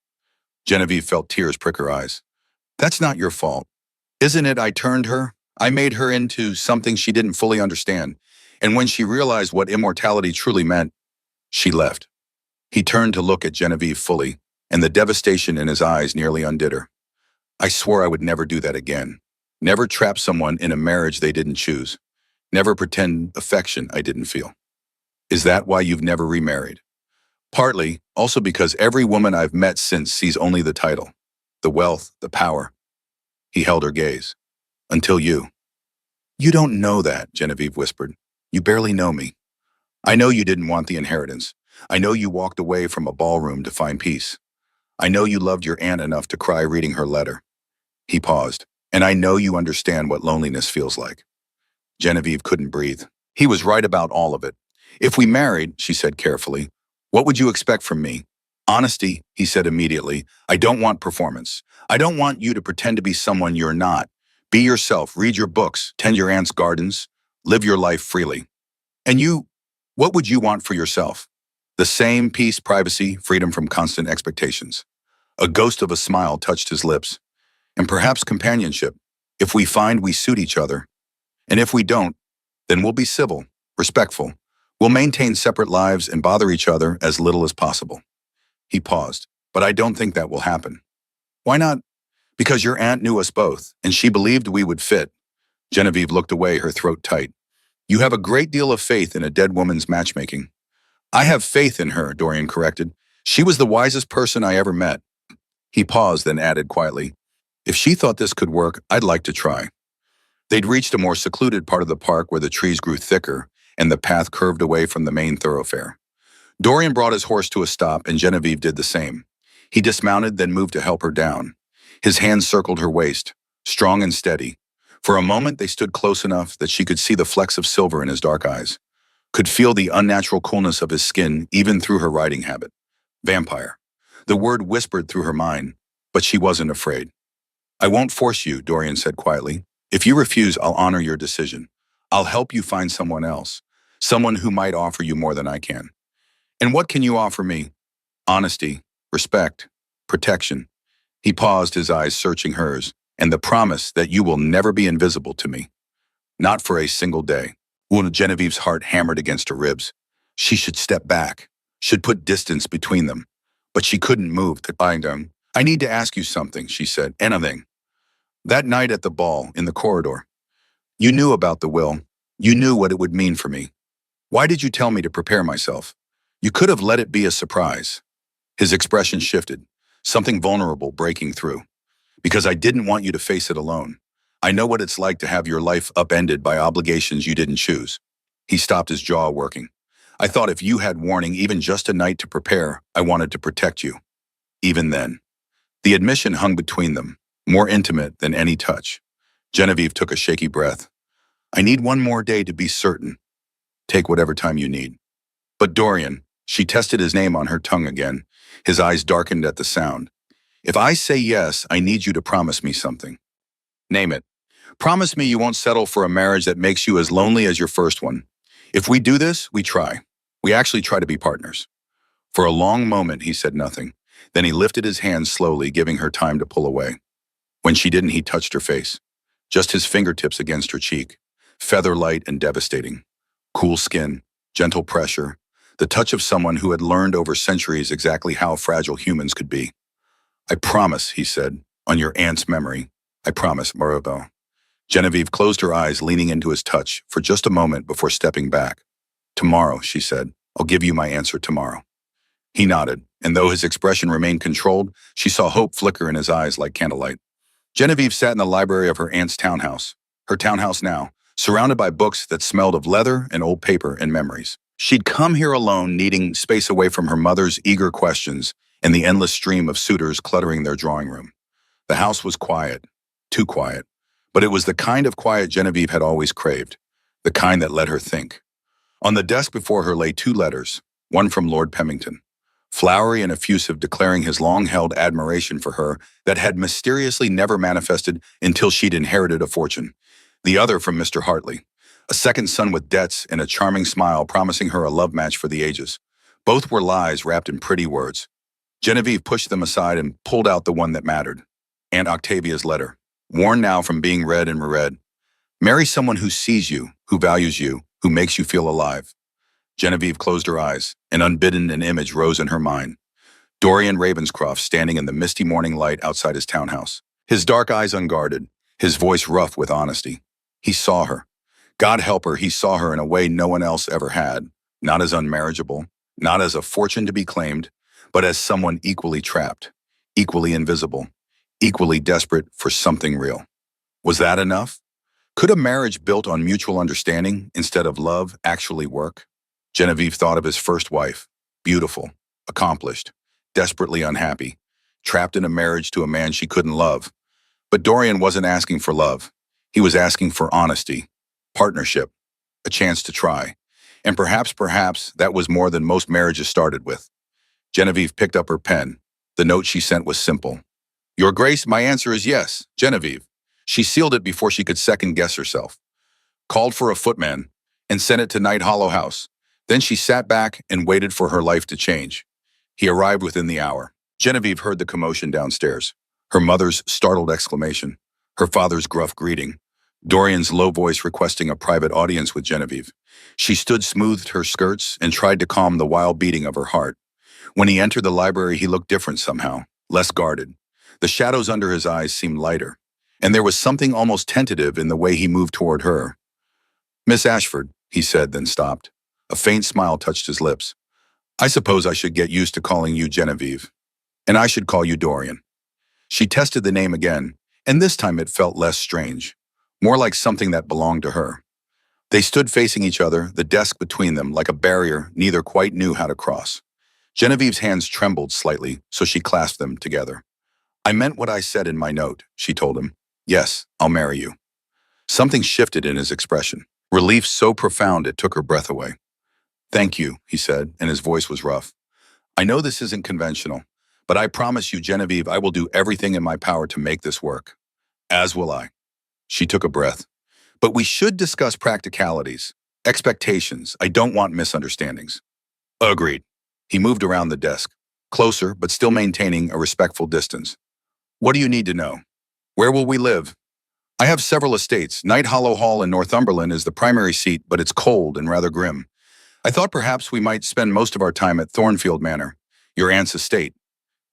Genevieve felt tears prick her eyes. "That's not your fault. Isn't it? I turned her. I made her into something she didn't fully understand. And when she realized what immortality truly meant, she left." He turned to look at Genevieve fully, and the devastation in his eyes nearly undid her. "I swore I would never do that again. Never trap someone in a marriage they didn't choose. Never pretend affection I didn't feel." "Is that why you've never remarried?" "Partly, also because every woman I've met since sees only the title, the wealth, the power." He held her gaze. "Until you." "You don't know that," Genevieve whispered. "You barely know me. I know you didn't want the inheritance. I know you walked away from a ballroom to find peace. I know you loved your aunt enough to cry reading her letter." He paused. "And I know you understand what loneliness feels like." Genevieve couldn't breathe. He was right about all of it. "If we married," she said carefully, "what would you expect from me?" "Honesty," he said immediately. "I don't want performance. I don't want you to pretend to be someone you're not. Be yourself, read your books, tend your aunt's gardens, live your life freely." "And you, what would you want for yourself?" "The same: peace, privacy, freedom from constant expectations." A ghost of a smile touched his lips. "And perhaps companionship, if we find we suit each other. And if we don't, then we'll be civil, respectful. We'll maintain separate lives and bother each other as little as possible." He paused. "But I don't think that will happen." "Why not?" "Because your aunt knew us both, and she believed we would fit." Genevieve looked away, her throat tight. "You have a great deal of faith in a dead woman's matchmaking." "I have faith in her," Dorian corrected. "She was the wisest person I ever met." He paused, then added quietly, "If she thought this could work, I'd like to try." They'd reached a more secluded part of the park where the trees grew thicker and the path curved away from the main thoroughfare. Dorian brought his horse to a stop and Genevieve did the same. He dismounted, then moved to help her down. His hands circled her waist, strong and steady. For a moment, they stood close enough that she could see the flecks of silver in his dark eyes, could feel the unnatural coolness of his skin even through her riding habit. Vampire. The word whispered through her mind, but she wasn't afraid. "I won't force you," Dorian said quietly. "If you refuse, I'll honor your decision. I'll help you find someone else, someone who might offer you more than I can." "And what can you offer me?" "Honesty, respect, protection." He paused, his eyes searching hers, "and the promise that you will never be invisible to me. Not for a single day." Genevieve's heart hammered against her ribs. She should step back, should put distance between them. But she couldn't move to bind him. "I need to ask you something," she said. "Anything." "That night at the ball, in the corridor, you knew about the will. You knew what it would mean for me. Why did you tell me to prepare myself? You could have let it be a surprise." His expression shifted, something vulnerable breaking through. Because I didn't want you to face it alone. I know what it's like to have your life upended by obligations you didn't choose. He stopped, his jaw working. I thought if you had warning, even just a night to prepare, I wanted to protect you. Even then. The admission hung between them, more intimate than any touch. Genevieve took a shaky breath. I need one more day to be certain. Take whatever time you need. But Dorian, she tested his name on her tongue again. His eyes darkened at the sound. If I say yes, I need you to promise me something. Name it. Promise me you won't settle for a marriage that makes you as lonely as your first one. If we do this, we try. We actually try to be partners. For a long moment, he said nothing. Then he lifted his hand slowly, giving her time to pull away. When she didn't, he touched her face. Just his fingertips against her cheek. Feather-light and devastating. Cool skin, gentle pressure, the touch of someone who had learned over centuries exactly how fragile humans could be. I promise, he said, on your aunt's memory. I promise, Maribel. Genevieve closed her eyes, leaning into his touch for just a moment before stepping back. Tomorrow, she said, I'll give you my answer tomorrow. He nodded, and though his expression remained controlled, she saw hope flicker in his eyes like candlelight. Genevieve sat in the library of her aunt's townhouse, her townhouse now, surrounded by books that smelled of leather and old paper and memories. She'd come here alone, needing space away from her mother's eager questions and the endless stream of suitors cluttering their drawing room. The house was quiet, too quiet, but it was the kind of quiet Genevieve had always craved, the kind that let her think. On the desk before her lay two letters, one from Lord Pemington, flowery and effusive, declaring his long-held admiration for her that had mysteriously never manifested until she'd inherited a fortune. The other from Mr. Hartley, a second son with debts and a charming smile promising her a love match for the ages. Both were lies wrapped in pretty words. Genevieve pushed them aside and pulled out the one that mattered. Aunt Octavia's letter, worn now from being read and reread. Marry someone who sees you, who values you, who makes you feel alive. Genevieve closed her eyes, and unbidden an image rose in her mind. Dorian Ravenscroft standing in the misty morning light outside his townhouse. His dark eyes unguarded, his voice rough with honesty. He saw her. God help her, he saw her in a way no one else ever had. Not as unmarriageable, not as a fortune to be claimed, but as someone equally trapped, equally invisible, equally desperate for something real. Was that enough? Could a marriage built on mutual understanding instead of love actually work? Genevieve thought of his first wife, beautiful, accomplished, desperately unhappy, trapped in a marriage to a man she couldn't love. But Dorian wasn't asking for love. He was asking for honesty, partnership, a chance to try. And perhaps that was more than most marriages started with. Genevieve picked up her pen. The note she sent was simple. Your Grace, my answer is yes, Genevieve. She sealed it before she could second-guess herself. Called for a footman and sent it to Night Hollow House. Then she sat back and waited for her life to change. He arrived within the hour. Genevieve heard the commotion downstairs. Her mother's startled exclamation. Her father's gruff greeting. Dorian's low voice requesting a private audience with Genevieve. She smoothed her skirts and tried to calm the wild beating of her heart. When he entered the library, he looked different somehow, less guarded. The shadows under his eyes seemed lighter, and there was something almost tentative in the way he moved toward her. Miss Ashford, he said, then stopped. A faint smile touched his lips. I suppose I should get used to calling you Genevieve, and I should call you Dorian. She tested the name again, and this time it felt less strange, more like something that belonged to her. They stood facing each other, the desk between them like a barrier neither quite knew how to cross. Genevieve's hands trembled slightly, so she clasped them together. I meant what I said in my note, she told him. Yes, I'll marry you. Something shifted in his expression, relief so profound it took her breath away. Thank you, he said, and his voice was rough. I know this isn't conventional, but I promise you, Genevieve, I will do everything in my power to make this work. As will I. She took a breath. But we should discuss practicalities, expectations. I don't want misunderstandings. Agreed. He moved around the desk, closer but still maintaining a respectful distance. What do you need to know? Where will we live? I have several estates. Night Hollow Hall in Northumberland is the primary seat, but it's cold and rather grim. I thought perhaps we might spend most of our time at Thornfield Manor, your aunt's estate.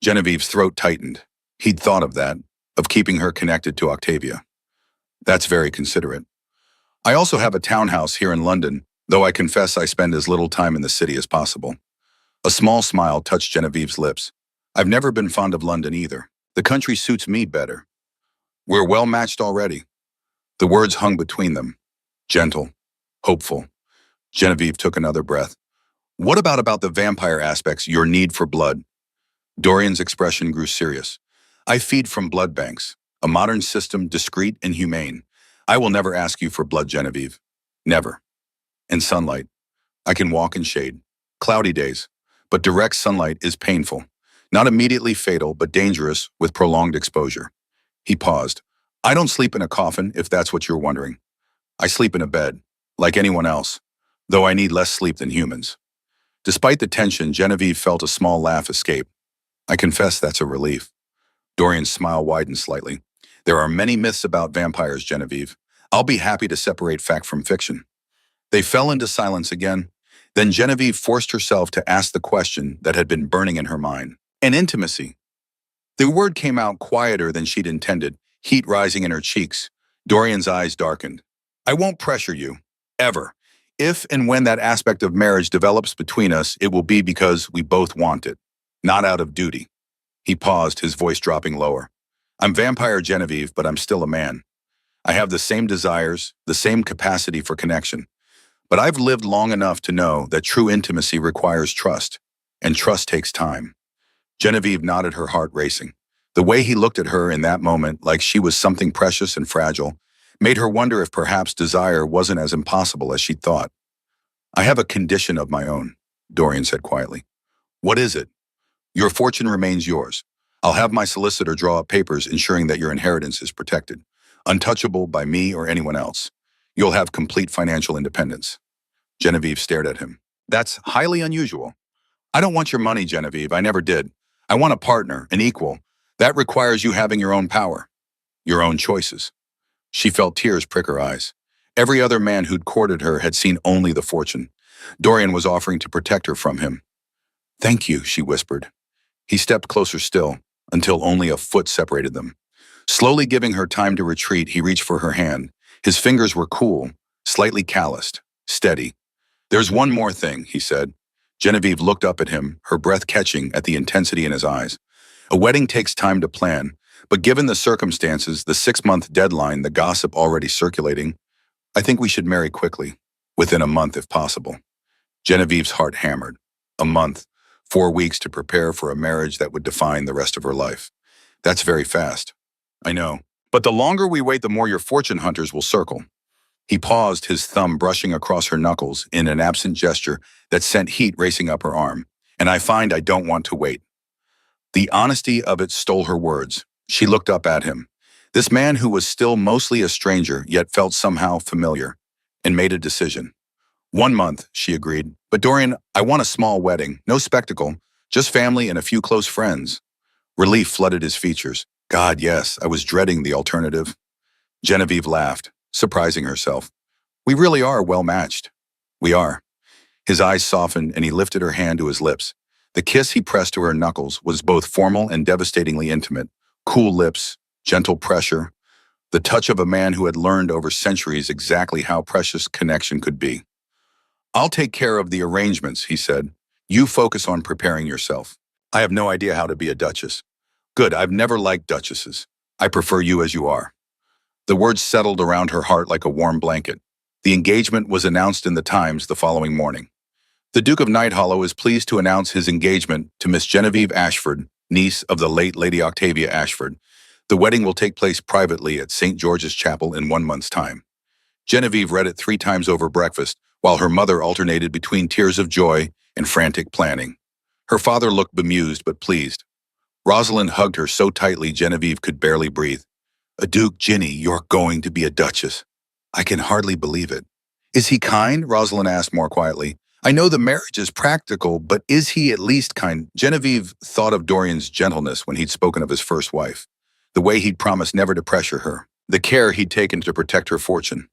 Genevieve's throat tightened. He'd thought of that, of keeping her connected to Octavia. That's very considerate. I also have a townhouse here in London, though I confess I spend as little time in the city as possible. A small smile touched Genevieve's lips. I've never been fond of London either. The country suits me better. We're well matched already. The words hung between them. Gentle, hopeful. Genevieve took another breath. What about the vampire aspects, your need for blood? Dorian's expression grew serious. I feed from blood banks, a modern system discreet and humane. I will never ask you for blood, Genevieve. Never. And sunlight. I can walk in shade. Cloudy days. But direct sunlight is painful. Not immediately fatal, but dangerous with prolonged exposure. He paused. I don't sleep in a coffin, if that's what you're wondering. I sleep in a bed, like anyone else, though I need less sleep than humans. Despite the tension, Genevieve felt a small laugh escape. I confess that's a relief. Dorian's smile widened slightly. There are many myths about vampires, Genevieve. I'll be happy to separate fact from fiction. They fell into silence again. Then Genevieve forced herself to ask the question that had been burning in her mind. An intimacy. The word came out quieter than she'd intended, heat rising in her cheeks. Dorian's eyes darkened. I won't pressure you. Ever. If and when that aspect of marriage develops between us, it will be because we both want it, not out of duty. He paused, his voice dropping lower. I'm vampire Genevieve, but I'm still a man. I have the same desires, the same capacity for connection. But I've lived long enough to know that true intimacy requires trust, and trust takes time. Genevieve nodded, her heart racing. The way he looked at her in that moment, like she was something precious and fragile, made her wonder if perhaps desire wasn't as impossible as she'd thought. I have a condition of my own, Dorian said quietly. What is it? Your fortune remains yours. I'll have my solicitor draw up papers ensuring that your inheritance is protected, untouchable by me or anyone else. You'll have complete financial independence. Genevieve stared at him. That's highly unusual. I don't want your money, Genevieve. I never did. I want a partner, an equal. That requires you having your own power, your own choices. She felt tears prick her eyes. Every other man who'd courted her had seen only the fortune. Dorian was offering to protect her from him. Thank you, she whispered. He stepped closer still, until only a foot separated them. Slowly giving her time to retreat, he reached for her hand. His fingers were cool, slightly calloused, steady. There's one more thing, he said. Genevieve looked up at him, her breath catching at the intensity in his eyes. A wedding takes time to plan, but given the circumstances, the 6-month deadline, the gossip already circulating, I think we should marry quickly, within a month if possible. Genevieve's heart hammered. A month, 4 weeks to prepare for a marriage that would define the rest of her life. That's very fast. I know. But the longer we wait, the more your fortune hunters will circle. He paused, his thumb brushing across her knuckles in an absent gesture that sent heat racing up her arm. And I find I don't want to wait. The honesty of it stole her words. She looked up at him. This man who was still mostly a stranger, yet felt somehow familiar, and made a decision. 1 month, she agreed. But Dorian, I want a small wedding, no spectacle, just family and a few close friends. Relief flooded his features. God, yes, I was dreading the alternative. Genevieve laughed, surprising herself. We really are well matched. We are. His eyes softened and he lifted her hand to his lips. The kiss he pressed to her knuckles was both formal and devastatingly intimate. Cool lips, gentle pressure, the touch of a man who had learned over centuries exactly how precious connection could be. I'll take care of the arrangements, he said. You focus on preparing yourself. I have no idea how to be a duchess. Good, I've never liked duchesses. I prefer you as you are. The words settled around her heart like a warm blanket. The engagement was announced in the Times the following morning. The Duke of Nighthollow is pleased to announce his engagement to Miss Genevieve Ashford, niece of the late Lady Octavia Ashford. The wedding will take place privately at St. George's Chapel in 1 month's time. Genevieve read it 3 times over breakfast, while her mother alternated between tears of joy and frantic planning. Her father looked bemused but pleased. Rosalind hugged her so tightly Genevieve could barely breathe. A Duke, Ginny, you're going to be a duchess. I can hardly believe it. Is he kind? Rosalind asked more quietly. I know the marriage is practical, but is he at least kind? Genevieve thought of Dorian's gentleness when he'd spoken of his first wife, the way he'd promised never to pressure her, the care he'd taken to protect her fortune.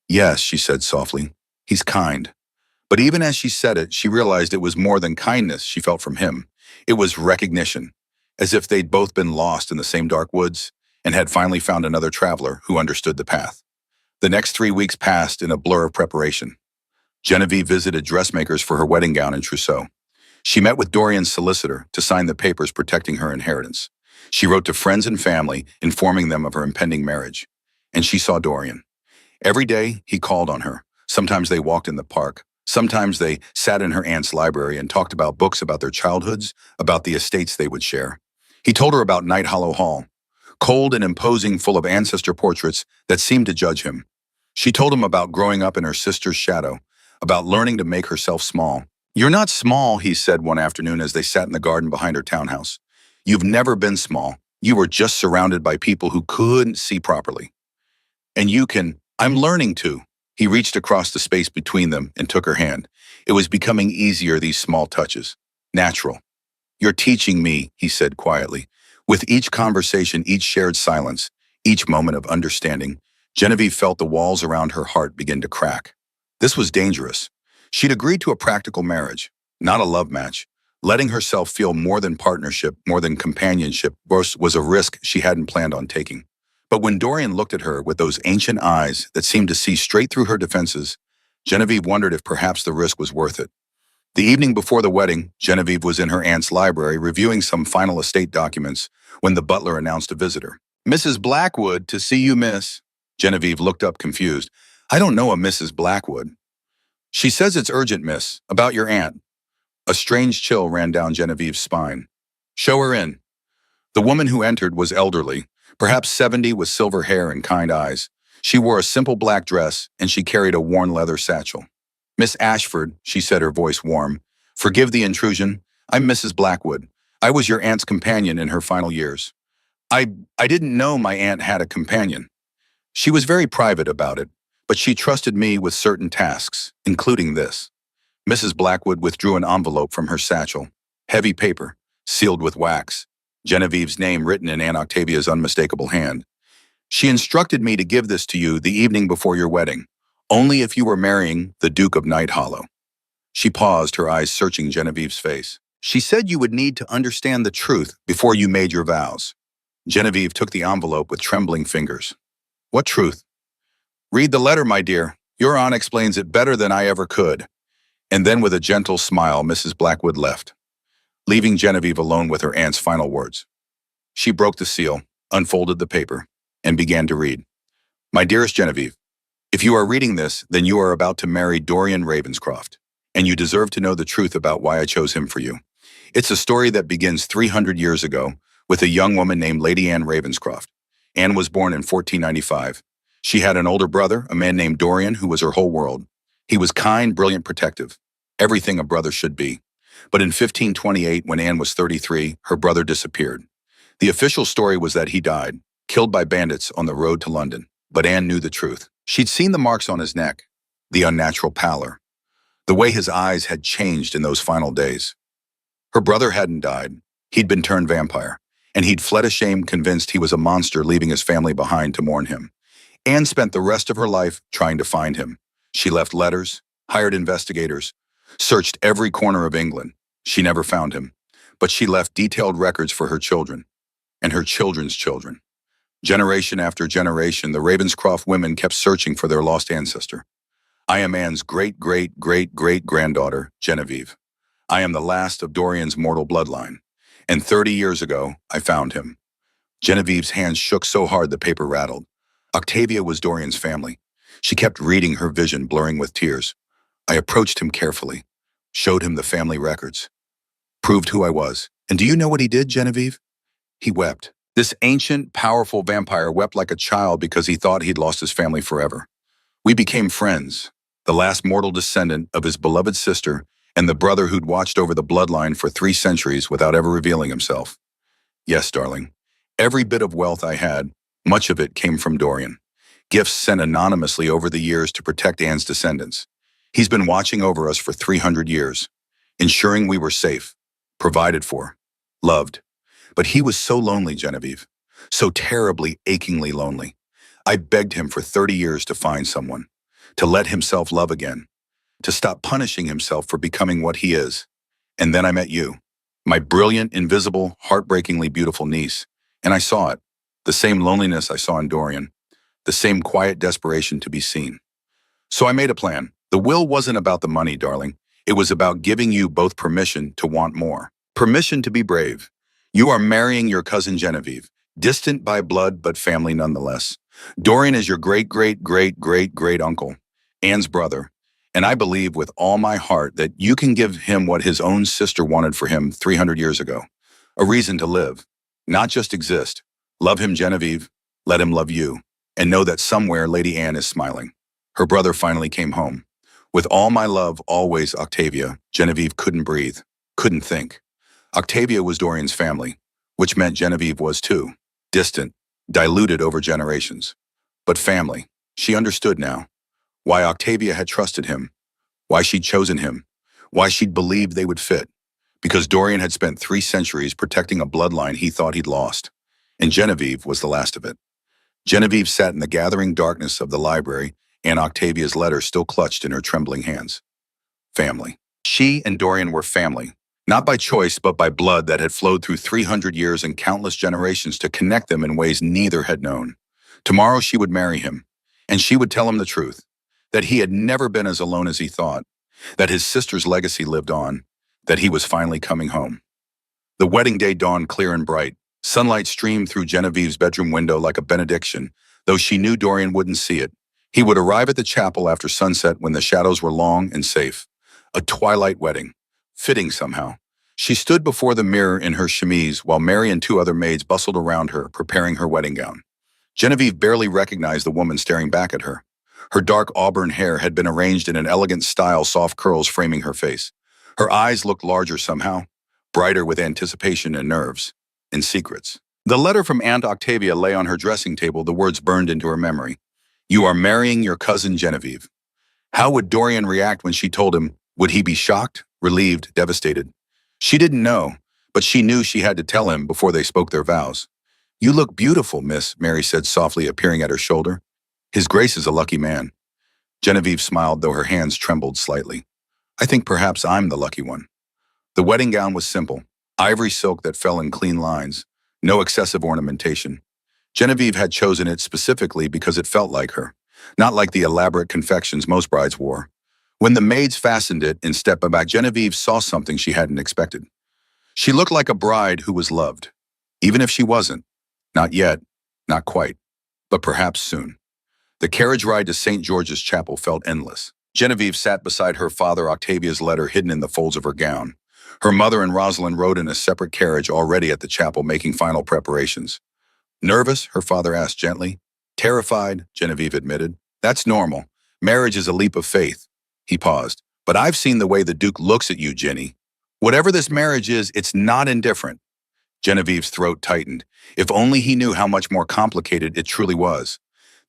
Yes, she said softly, he's kind. But even as she said it, she realized it was more than kindness she felt from him. It was recognition, as if they'd both been lost in the same dark woods and had finally found another traveler who understood the path. The next 3 weeks passed in a blur of preparation. Genevieve visited dressmakers for her wedding gown in trousseau. She met with Dorian's solicitor to sign the papers protecting her inheritance. She wrote to friends and family, informing them of her impending marriage. And she saw Dorian. Every day, he called on her. Sometimes they walked in the park. Sometimes they sat in her aunt's library and talked about books about their childhoods, about the estates they would share. He told her about Night Hollow Hall, cold and imposing, full of ancestor portraits that seemed to judge him. She told him about growing up in her sister's shadow, about learning to make herself small. "You're not small," he said one afternoon as they sat in the garden behind her townhouse. "You've never been small. You were just surrounded by people who couldn't see properly. And you can. I'm learning to." He reached across the space between them and took her hand. It was becoming easier, these small touches. Natural. "You're teaching me," he said quietly. With each conversation, each shared silence, each moment of understanding, Genevieve felt the walls around her heart begin to crack. This was dangerous. She'd agreed to a practical marriage, not a love match. Letting herself feel more than partnership, more than companionship, was a risk she hadn't planned on taking. But when Dorian looked at her with those ancient eyes that seemed to see straight through her defenses, Genevieve wondered if perhaps the risk was worth it. The evening before the wedding, Genevieve was in her aunt's library reviewing some final estate documents when the butler announced a visitor. "Mrs. Blackwood, to see you, miss." Genevieve looked up confused. "I don't know a Mrs. Blackwood." "She says it's urgent, miss, about your aunt." A strange chill ran down Genevieve's spine. "Show her in." The woman who entered was elderly, perhaps 70, with silver hair and kind eyes. She wore a simple black dress, and she carried a worn leather satchel. "Miss Ashford," she said, her voice warm. "Forgive the intrusion. I'm Mrs. Blackwood. I was your aunt's companion in her final years." I didn't know my aunt had a companion. She was very private about it, but she trusted me with certain tasks, including this." Mrs. Blackwood withdrew an envelope from her satchel. Heavy paper, sealed with wax. Genevieve's name written in Aunt Octavia's unmistakable hand. "She instructed me to give this to you the evening before your wedding, only if you were marrying the Duke of Night Hollow." She paused, her eyes searching Genevieve's face. "She said you would need to understand the truth before you made your vows." Genevieve took the envelope with trembling fingers. "What truth?" "Read the letter, my dear. Your aunt explains it better than I ever could." And then with a gentle smile, Mrs. Blackwood left, leaving Genevieve alone with her aunt's final words. She broke the seal, unfolded the paper, and began to read. "My dearest Genevieve, if you are reading this, then you are about to marry Dorian Ravenscroft, and you deserve to know the truth about why I chose him for you. It's a story that begins 300 years ago with a young woman named Lady Anne Ravenscroft. Anne was born in 1495. She had an older brother, a man named Dorian, who was her whole world. He was kind, brilliant, protective, everything a brother should be. But in 1528, when Anne was 33, her brother disappeared. The official story was that he died, killed by bandits on the road to London. But Anne knew the truth. She'd seen the marks on his neck, the unnatural pallor, the way his eyes had changed in those final days. Her brother hadn't died. He'd been turned vampire, and he'd fled ashamed, convinced he was a monster, leaving his family behind to mourn him. Anne spent the rest of her life trying to find him. She left letters, hired investigators, searched every corner of England. She never found him, but she left detailed records for her children and her children's children. Generation after generation, the Ravenscroft women kept searching for their lost ancestor. I am Anne's great-great-great-great-granddaughter, Genevieve. I am the last of Dorian's mortal bloodline, and 30 years ago, I found him. Genevieve's hands shook so hard the paper rattled. Octavia was Dorian's family. She kept reading, her vision blurring with tears. I approached him carefully, showed him the family records, proved who I was. And do you know what he did, Genevieve? He wept. This ancient, powerful vampire wept like a child because he thought he'd lost his family forever. We became friends, the last mortal descendant of his beloved sister and the brother who'd watched over the bloodline for 3 centuries without ever revealing himself. Yes, darling, every bit of wealth I had, much of it came from Dorian. Gifts sent anonymously over the years to protect Anne's descendants. He's been watching over us for 300 years, ensuring we were safe, provided for, loved. But he was so lonely, Genevieve, so terribly, achingly lonely. I begged him for 30 years to find someone, to let himself love again, to stop punishing himself for becoming what he is. And then I met you, my brilliant, invisible, heartbreakingly beautiful niece, and I saw it, the same loneliness I saw in Dorian, the same quiet desperation to be seen. So I made a plan. The will wasn't about the money, darling. It was about giving you both permission to want more, permission to be brave. You are marrying your cousin Genevieve, distant by blood but family nonetheless. Dorian is your great uncle, Anne's brother, and I believe with all my heart that you can give him what his own sister wanted for him 300 years ago. A reason to live, not just exist. Love him, Genevieve. Let him love you. And know that somewhere Lady Anne is smiling. Her brother finally came home. With all my love, always, Octavia. Genevieve couldn't breathe, couldn't think. Octavia was Dorian's family, which meant Genevieve was too. Distant, diluted over generations. But family. She understood now. Why Octavia had trusted him. Why she'd chosen him. Why she'd believed they would fit. Because Dorian had spent 3 centuries protecting a bloodline he thought he'd lost. And Genevieve was the last of it. Genevieve sat in the gathering darkness of the library, and Octavia's letter still clutched in her trembling hands. Family. She and Dorian were family. Not by choice, but by blood that had flowed through 300 years and countless generations to connect them in ways neither had known. Tomorrow she would marry him, and she would tell him the truth, that he had never been as alone as he thought, that his sister's legacy lived on, that he was finally coming home. The wedding day dawned clear and bright. Sunlight streamed through Genevieve's bedroom window like a benediction, though she knew Dorian wouldn't see it. He would arrive at the chapel after sunset when the shadows were long and safe. A twilight wedding. Fitting somehow. She stood before the mirror in her chemise while Mary and 2 other maids bustled around her, preparing her wedding gown. Genevieve barely recognized the woman staring back at her. Her dark auburn hair had been arranged in an elegant style, soft curls framing her face. Her eyes looked larger somehow, brighter with anticipation and nerves, and secrets. The letter from Aunt Octavia lay on her dressing table, the words burned into her memory. You are marrying your cousin Genevieve. How would Dorian react when she told him? Would he be shocked, relieved, devastated? She didn't know, but she knew she had to tell him before they spoke their vows. You look beautiful, miss, Mary said softly, appearing at her shoulder. His Grace is a lucky man. Genevieve smiled, though her hands trembled slightly. I think perhaps I'm the lucky one. The wedding gown was simple, ivory silk that fell in clean lines, no excessive ornamentation. Genevieve had chosen it specifically because it felt like her, not like the elaborate confections most brides wore. When the maids fastened it and stepped back, Genevieve saw something she hadn't expected. She looked like a bride who was loved, even if she wasn't. Not yet, not quite, but perhaps soon. The carriage ride to St. George's Chapel felt endless. Genevieve sat beside her father, Octavia's letter hidden in the folds of her gown. Her mother and Rosalind rode in a separate carriage already at the chapel, making final preparations. Nervous? Her father asked gently. Terrified, Genevieve admitted. That's normal. Marriage is a leap of faith. He paused. But I've seen the way the Duke looks at you, Jenny. Whatever this marriage is, it's not indifferent. Genevieve's throat tightened. If only he knew how much more complicated it truly was.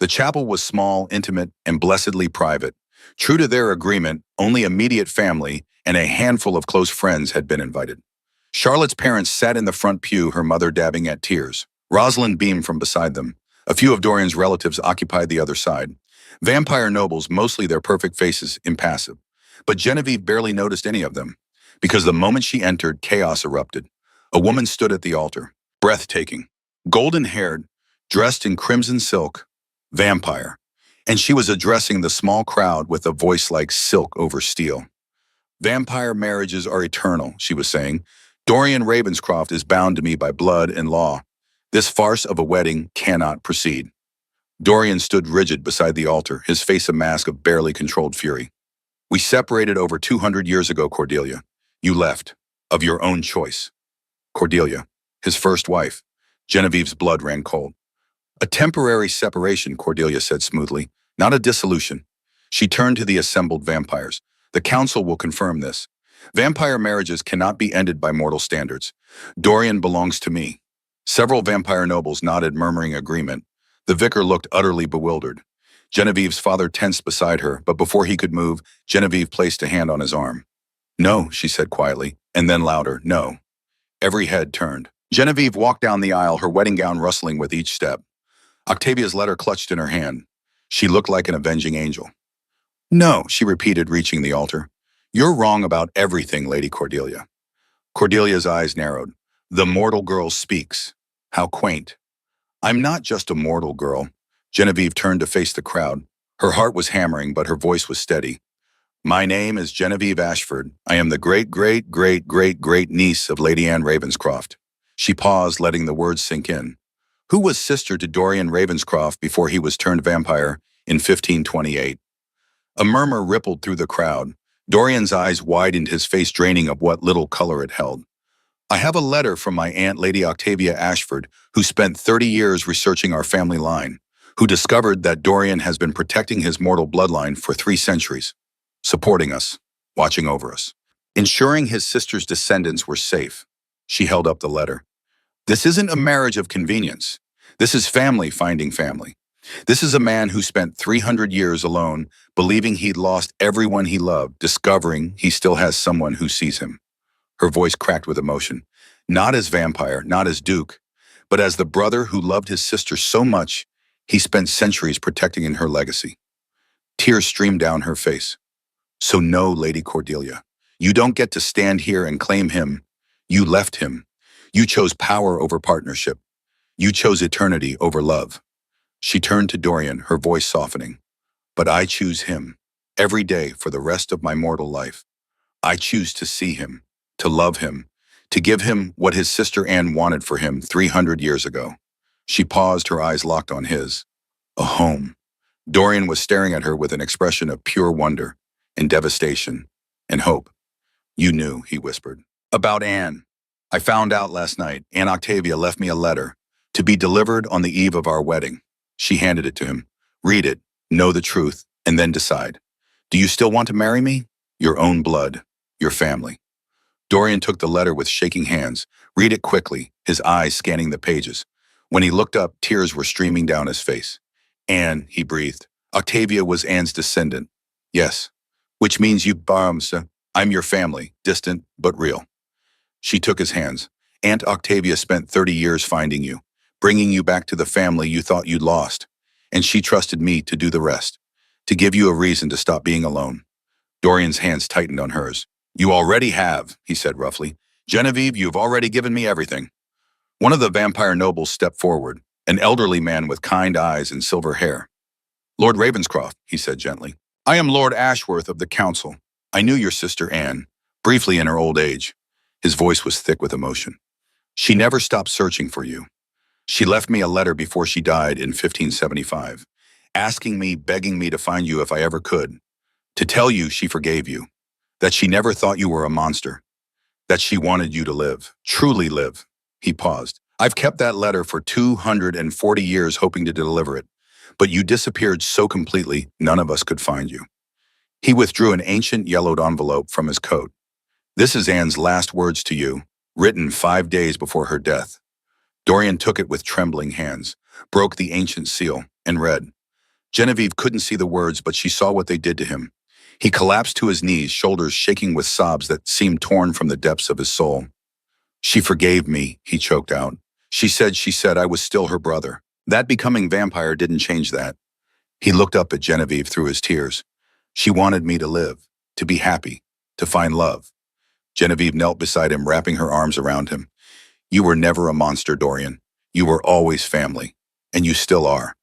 The chapel was small, intimate, and blessedly private. True to their agreement, only immediate family and a handful of close friends had been invited. Charlotte's parents sat in the front pew, her mother dabbing at tears. Rosalind beamed from beside them. A few of Dorian's relatives occupied the other side. Vampire nobles, mostly their perfect faces, impassive. But Genevieve barely noticed any of them, because the moment she entered, chaos erupted. A woman stood at the altar, breathtaking, golden-haired, dressed in crimson silk, vampire, and she was addressing the small crowd with a voice like silk over steel. Vampire marriages are eternal, she was saying. Dorian Ravenscroft is bound to me by blood and law. This farce of a wedding cannot proceed. Dorian stood rigid beside the altar, his face a mask of barely controlled fury. We separated over 200 years ago, Cordelia. You left, of your own choice. Cordelia, his first wife. Genevieve's blood ran cold. A temporary separation, Cordelia said smoothly, not a dissolution. She turned to the assembled vampires. The council will confirm this. Vampire marriages cannot be ended by mortal standards. Dorian belongs to me. Several vampire nobles nodded, murmuring agreement. The vicar looked utterly bewildered. Genevieve's father tensed beside her, but before he could move, Genevieve placed a hand on his arm. No, she said quietly, and then louder, no. Every head turned. Genevieve walked down the aisle, her wedding gown rustling with each step. Octavia's letter clutched in her hand. She looked like an avenging angel. No, she repeated, reaching the altar. You're wrong about everything, Lady Cordelia. Cordelia's eyes narrowed. The mortal girl speaks. How quaint. I'm not just a mortal girl. Genevieve turned to face the crowd. Her heart was hammering, but her voice was steady. My name is Genevieve Ashford. I am the great niece of Lady Anne Ravenscroft. She paused, letting the words sink in. Who was sister to Dorian Ravenscroft before he was turned vampire in 1528? A murmur rippled through the crowd. Dorian's eyes widened, his face draining of what little color it held. I have a letter from my aunt, Lady Octavia Ashford, who spent 30 years researching our family line, who discovered that Dorian has been protecting his mortal bloodline for 3 centuries, supporting us, watching over us, ensuring his sister's descendants were safe. She held up the letter. This isn't a marriage of convenience. This is family finding family. This is a man who spent 300 years alone, believing he'd lost everyone he loved, discovering he still has someone who sees him. Her voice cracked with emotion. Not as vampire, not as duke, but as the brother who loved his sister so much, he spent centuries protecting in her legacy. Tears streamed down her face. So no, Lady Cordelia, you don't get to stand here and claim him. You left him. You chose power over partnership. You chose eternity over love. She turned to Dorian, her voice softening. But I choose him. Every day for the rest of my mortal life. I choose to see him, to love him, to give him what his sister Anne wanted for him 300 years ago. She paused, her eyes locked on his. A home. Dorian was staring at her with an expression of pure wonder and devastation and hope. You knew, he whispered. About Anne. I found out last night. Aunt Octavia left me a letter to be delivered on the eve of our wedding. She handed it to him. Read it, know the truth, and then decide. Do you still want to marry me? Your own blood, your family. Dorian took the letter with shaking hands. Read it quickly, his eyes scanning the pages. When he looked up, tears were streaming down his face. Anne, he breathed. Octavia was Anne's descendant. Yes, which means I'm your family, distant but real. She took his hands. Aunt Octavia spent 30 years finding you, bringing you back to the family you thought you'd lost. And she trusted me to do the rest, to give you a reason to stop being alone. Dorian's hands tightened on hers. You already have, he said roughly. Genevieve, you've already given me everything. One of the vampire nobles stepped forward, an elderly man with kind eyes and silver hair. Lord Ravenscroft, he said gently. I am Lord Ashworth of the Council. I knew your sister Anne, briefly in her old age. His voice was thick with emotion. She never stopped searching for you. She left me a letter before she died in 1575, asking me, begging me to find you if I ever could, to tell you she forgave you, that she never thought you were a monster, that she wanted you to live, truly live. He paused. I've kept that letter for 240 years hoping to deliver it, but you disappeared so completely none of us could find you. He withdrew an ancient yellowed envelope from his coat. This is Anne's last words to you, written 5 days before her death. Dorian took it with trembling hands, broke the ancient seal, and read. Genevieve couldn't see the words, but she saw what they did to him. He collapsed to his knees, shoulders shaking with sobs that seemed torn from the depths of his soul. She forgave me, he choked out. She said I was still her brother. That becoming vampire didn't change that. He looked up at Genevieve through his tears. She wanted me to live, to be happy, to find love. Genevieve knelt beside him, wrapping her arms around him. You were never a monster, Dorian. You were always family, and you still are.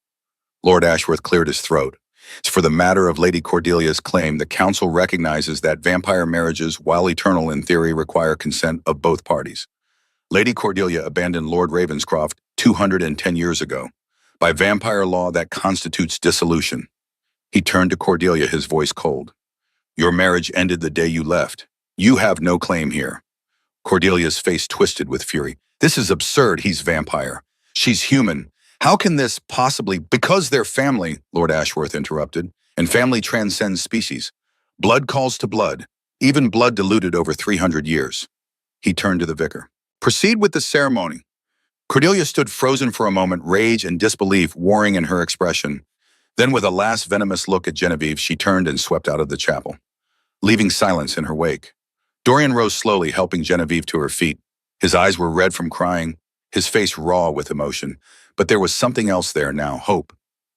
Lord Ashworth cleared his throat. For the matter of Lady Cordelia's claim, the Council recognizes that vampire marriages, while eternal in theory, require consent of both parties. Lady Cordelia abandoned Lord Ravenscroft 210 years ago. By vampire law, that constitutes dissolution. He turned to Cordelia, his voice cold. Your marriage ended the day you left. You have no claim here. Cordelia's face twisted with fury. This is absurd, he's vampire. She's human. How can this possibly— Because they're family, Lord Ashworth interrupted, and family transcends species. Blood calls to blood, even blood diluted over 300 years. He turned to the vicar. Proceed with the ceremony. Cordelia stood frozen for a moment, rage and disbelief warring in her expression. Then with a last venomous look at Genevieve, she turned and swept out of the chapel, leaving silence in her wake. Dorian rose slowly, helping Genevieve to her feet. His eyes were red from crying, his face raw with emotion. But there was something else there now, hope,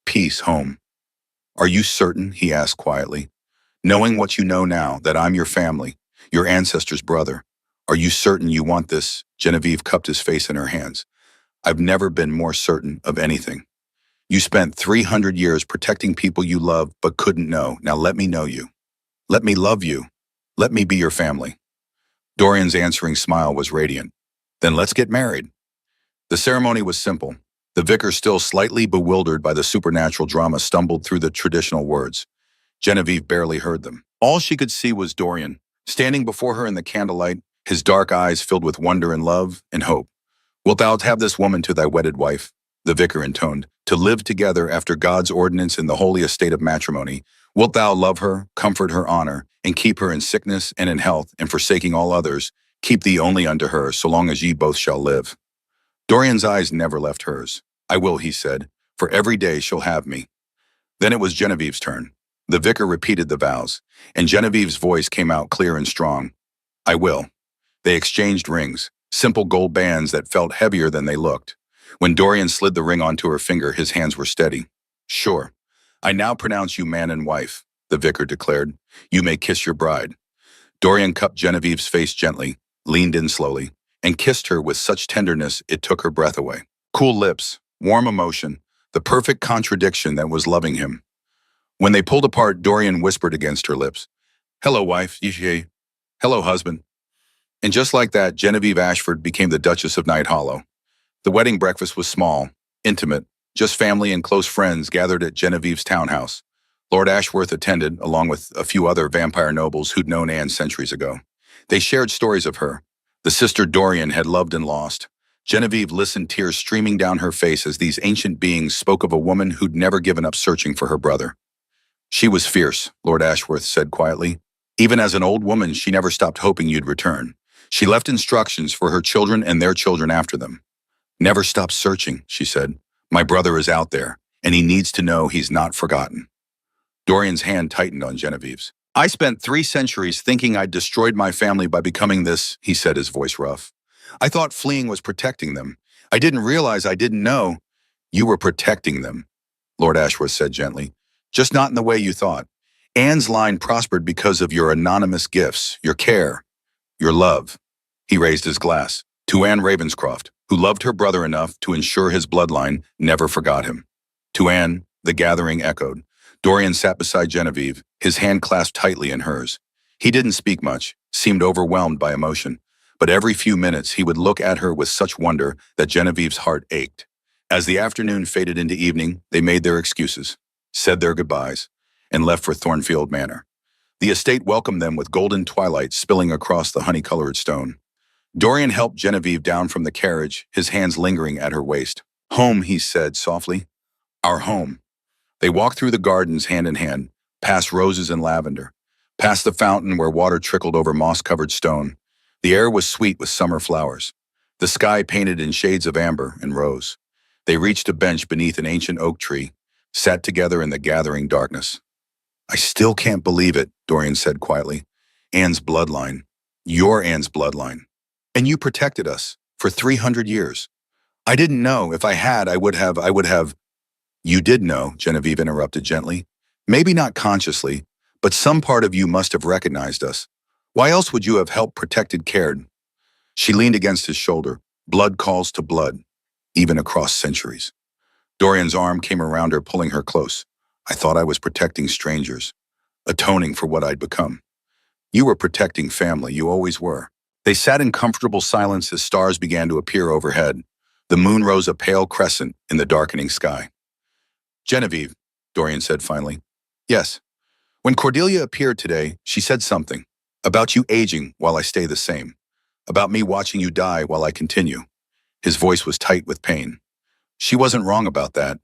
peace, home. Are you certain, he asked quietly, knowing what you know now, that I'm your family, your ancestor's brother? Are you certain you want this? Genevieve cupped his face in her hands. I've never been more certain of anything. You spent 300 years protecting people you loved but couldn't know. Now let me know you. Let me love you. Let me be your family. Dorian's answering smile was radiant. Then let's get married. The ceremony was simple. The vicar, still slightly bewildered by the supernatural drama, stumbled through the traditional words. Genevieve barely heard them. All she could see was Dorian, standing before her in the candlelight, his dark eyes filled with wonder and love and hope. Wilt thou have this woman to thy wedded wife? The vicar intoned, to live together after God's ordinance in the holy estate of matrimony. Wilt thou love her, comfort her, honor, and keep her in sickness and in health, and forsaking all others, keep thee only unto her, so long as ye both shall live? Dorian's eyes never left hers. I will, he said, for every day she'll have me. Then it was Genevieve's turn. The vicar repeated the vows, and Genevieve's voice came out clear and strong. I will. They exchanged rings, simple gold bands that felt heavier than they looked. When Dorian slid the ring onto her finger, his hands were steady. Sure. I now pronounce you man and wife, the vicar declared. You may kiss your bride. Dorian cupped Genevieve's face gently, leaned in slowly, and kissed her with such tenderness it took her breath away. Cool lips, warm emotion, the perfect contradiction that was loving him. When they pulled apart, Dorian whispered against her lips, Hello, wife, ye. Hello, husband. And just like that, Genevieve Ashford became the Duchess of Night Hollow. The wedding breakfast was small, intimate, just family and close friends gathered at Genevieve's townhouse. Lord Ashworth attended, along with a few other vampire nobles who'd known Anne centuries ago. They shared stories of her, the sister Dorian had loved and lost. Genevieve listened, tears streaming down her face as these ancient beings spoke of a woman who'd never given up searching for her brother. She was fierce, Lord Ashworth said quietly. Even as an old woman, she never stopped hoping you'd return. She left instructions for her children and their children after them. Never stop searching, she said. My brother is out there, and he needs to know he's not forgotten. Dorian's hand tightened on Genevieve's. I spent 3 centuries thinking I'd destroyed my family by becoming this, he said, his voice rough. I thought fleeing was protecting them. I didn't realize I didn't know. You were protecting them, Lord Ashworth said gently. Just not in the way you thought. Anne's line prospered because of your anonymous gifts, your care, your love. He raised his glass. To Anne Ravenscroft, who loved her brother enough to ensure his bloodline never forgot him. To Anne, the gathering echoed. Dorian sat beside Genevieve, his hand clasped tightly in hers. He didn't speak much, seemed overwhelmed by emotion, but every few minutes he would look at her with such wonder that Genevieve's heart ached. As the afternoon faded into evening, they made their excuses, said their goodbyes, and left for Thornfield Manor. The estate welcomed them with golden twilight spilling across the honey-colored stone. Dorian helped Genevieve down from the carriage, his hands lingering at her waist. Home, he said softly. Our home. They walked through the gardens hand in hand, past roses and lavender, past the fountain where water trickled over moss-covered stone. The air was sweet with summer flowers, the sky painted in shades of amber and rose. They reached a bench beneath an ancient oak tree, sat together in the gathering darkness. I still can't believe it, Dorian said quietly. Anne's bloodline. Your Anne's bloodline. And you protected us for 300 years. I didn't know. If I had, I would have. You did know, Genevieve interrupted gently. Maybe not consciously, but some part of you must have recognized us. Why else would you have helped, protected, cared? She leaned against his shoulder. Blood calls to blood, even across centuries. Dorian's arm came around her, pulling her close. I thought I was protecting strangers, atoning for what I'd become. You were protecting family, you always were. They sat in comfortable silence as stars began to appear overhead. The moon rose a pale crescent in the darkening sky. Genevieve, Dorian said finally. Yes. When Cordelia appeared today, she said something. About you aging while I stay the same. About me watching you die while I continue. His voice was tight with pain. She wasn't wrong about that.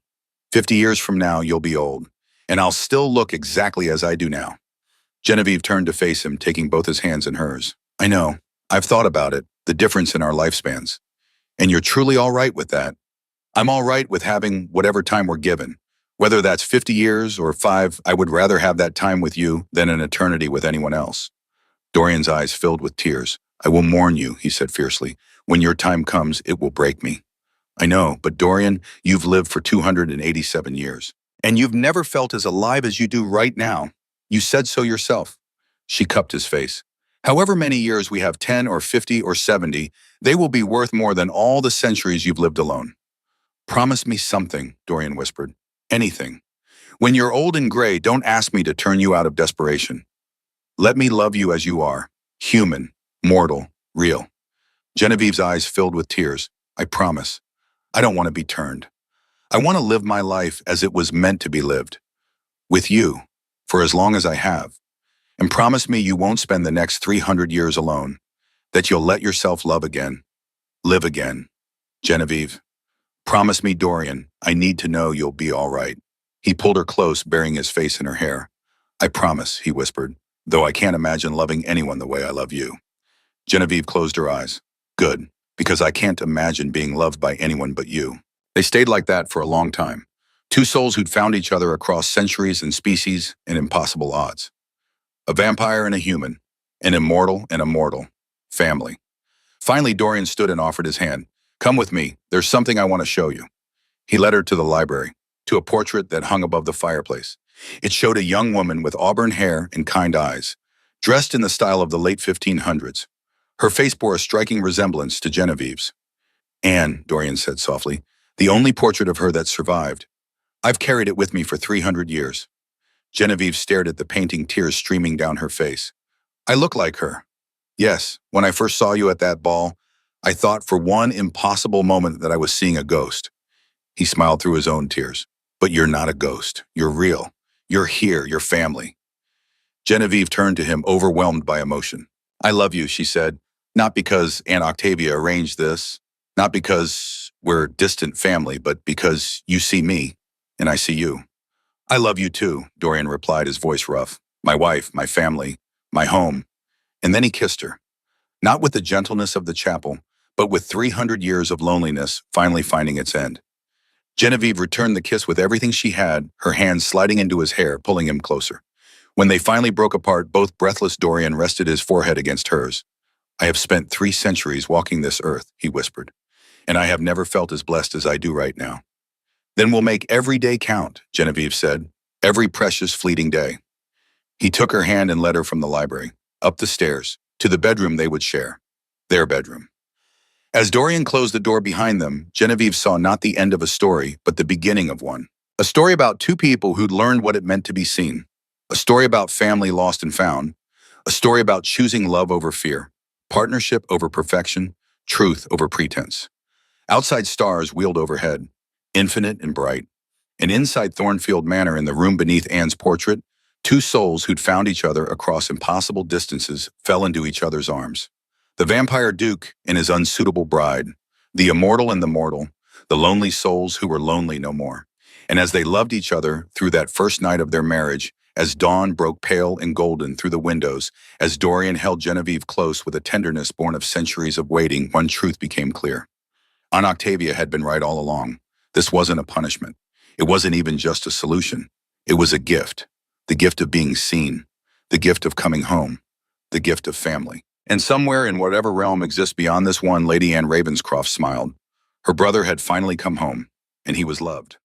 50 years from now, you'll be old, and I'll still look exactly as I do now. Genevieve turned to face him, taking both his hands in hers. I know. I've thought about it, the difference in our lifespans. And you're truly all right with that. I'm all right with having whatever time we're given. Whether that's 50 years or 5, I would rather have that time with you than an eternity with anyone else. Dorian's eyes filled with tears. I will mourn you, he said fiercely. When your time comes, it will break me. I know, but Dorian, you've lived for 287 years. And you've never felt as alive as you do right now. You said so yourself. She cupped his face. However many years we have, 10 or 50 or 70, they will be worth more than all the centuries you've lived alone. Promise me something, Dorian whispered. Anything. When you're old and gray, don't ask me to turn you out of desperation. Let me love you as you are, human, mortal, real. Genevieve's eyes filled with tears. I promise. I don't want to be turned. I want to live my life as it was meant to be lived. With you, for as long as I have. And promise me you won't spend the next 300 years alone. That you'll let yourself love again. Live again. Genevieve. Promise me, Dorian, I need to know you'll be all right. He pulled her close, burying his face in her hair. I promise, he whispered, though I can't imagine loving anyone the way I love you. Genevieve closed her eyes. Good, because I can't imagine being loved by anyone but you. They stayed like that for a long time. Two souls who'd found each other across centuries and species and impossible odds. A vampire and a human. An immortal and a mortal. Family. Finally, Dorian stood and offered his hand. Come with me. There's something I want to show you. He led her to the library, to a portrait that hung above the fireplace. It showed a young woman with auburn hair and kind eyes, dressed in the style of the late 1500s. Her face bore a striking resemblance to Genevieve's. Anne, Dorian said softly, the only portrait of her that survived. I've carried it with me for 300 years. Genevieve stared at the painting, tears streaming down her face. I look like her. Yes, when I first saw you at that ball, I thought for one impossible moment that I was seeing a ghost. He smiled through his own tears. But you're not a ghost. You're real. You're here, your family. Genevieve turned to him, overwhelmed by emotion. I love you, she said, not because Aunt Octavia arranged this, not because we're distant family, but because you see me, and I see you. I love you too, Dorian replied, his voice rough. My wife, my family, my home. And then he kissed her. Not with the gentleness of the chapel, but with 300 years of loneliness finally finding its end. Genevieve returned the kiss with everything she had, her hands sliding into his hair, pulling him closer. When they finally broke apart, both breathless, Dorian rested his forehead against hers. I have spent 3 centuries walking this earth, he whispered, and I have never felt as blessed as I do right now. Then we'll make every day count, Genevieve said, every precious fleeting day. He took her hand and led her from the library, up the stairs, to the bedroom they would share, their bedroom. As Dorian closed the door behind them, Genevieve saw not the end of a story, but the beginning of one. A story about 2 people who'd learned what it meant to be seen. A story about family lost and found. A story about choosing love over fear, partnership over perfection, truth over pretense. Outside stars wheeled overhead, infinite and bright. And inside Thornfield Manor, in the room beneath Anne's portrait, 2 souls who'd found each other across impossible distances fell into each other's arms. The vampire duke and his unsuitable bride, the immortal and the mortal, the lonely souls who were lonely no more. And as they loved each other through that first night of their marriage, as dawn broke pale and golden through the windows, as Dorian held Genevieve close with a tenderness born of centuries of waiting, one truth became clear. Aunt Octavia had been right all along. This wasn't a punishment. It wasn't even just a solution. It was a gift. The gift of being seen. The gift of coming home. The gift of family. And somewhere in whatever realm exists beyond this one, Lady Anne Ravenscroft smiled. Her brother had finally come home, and he was loved.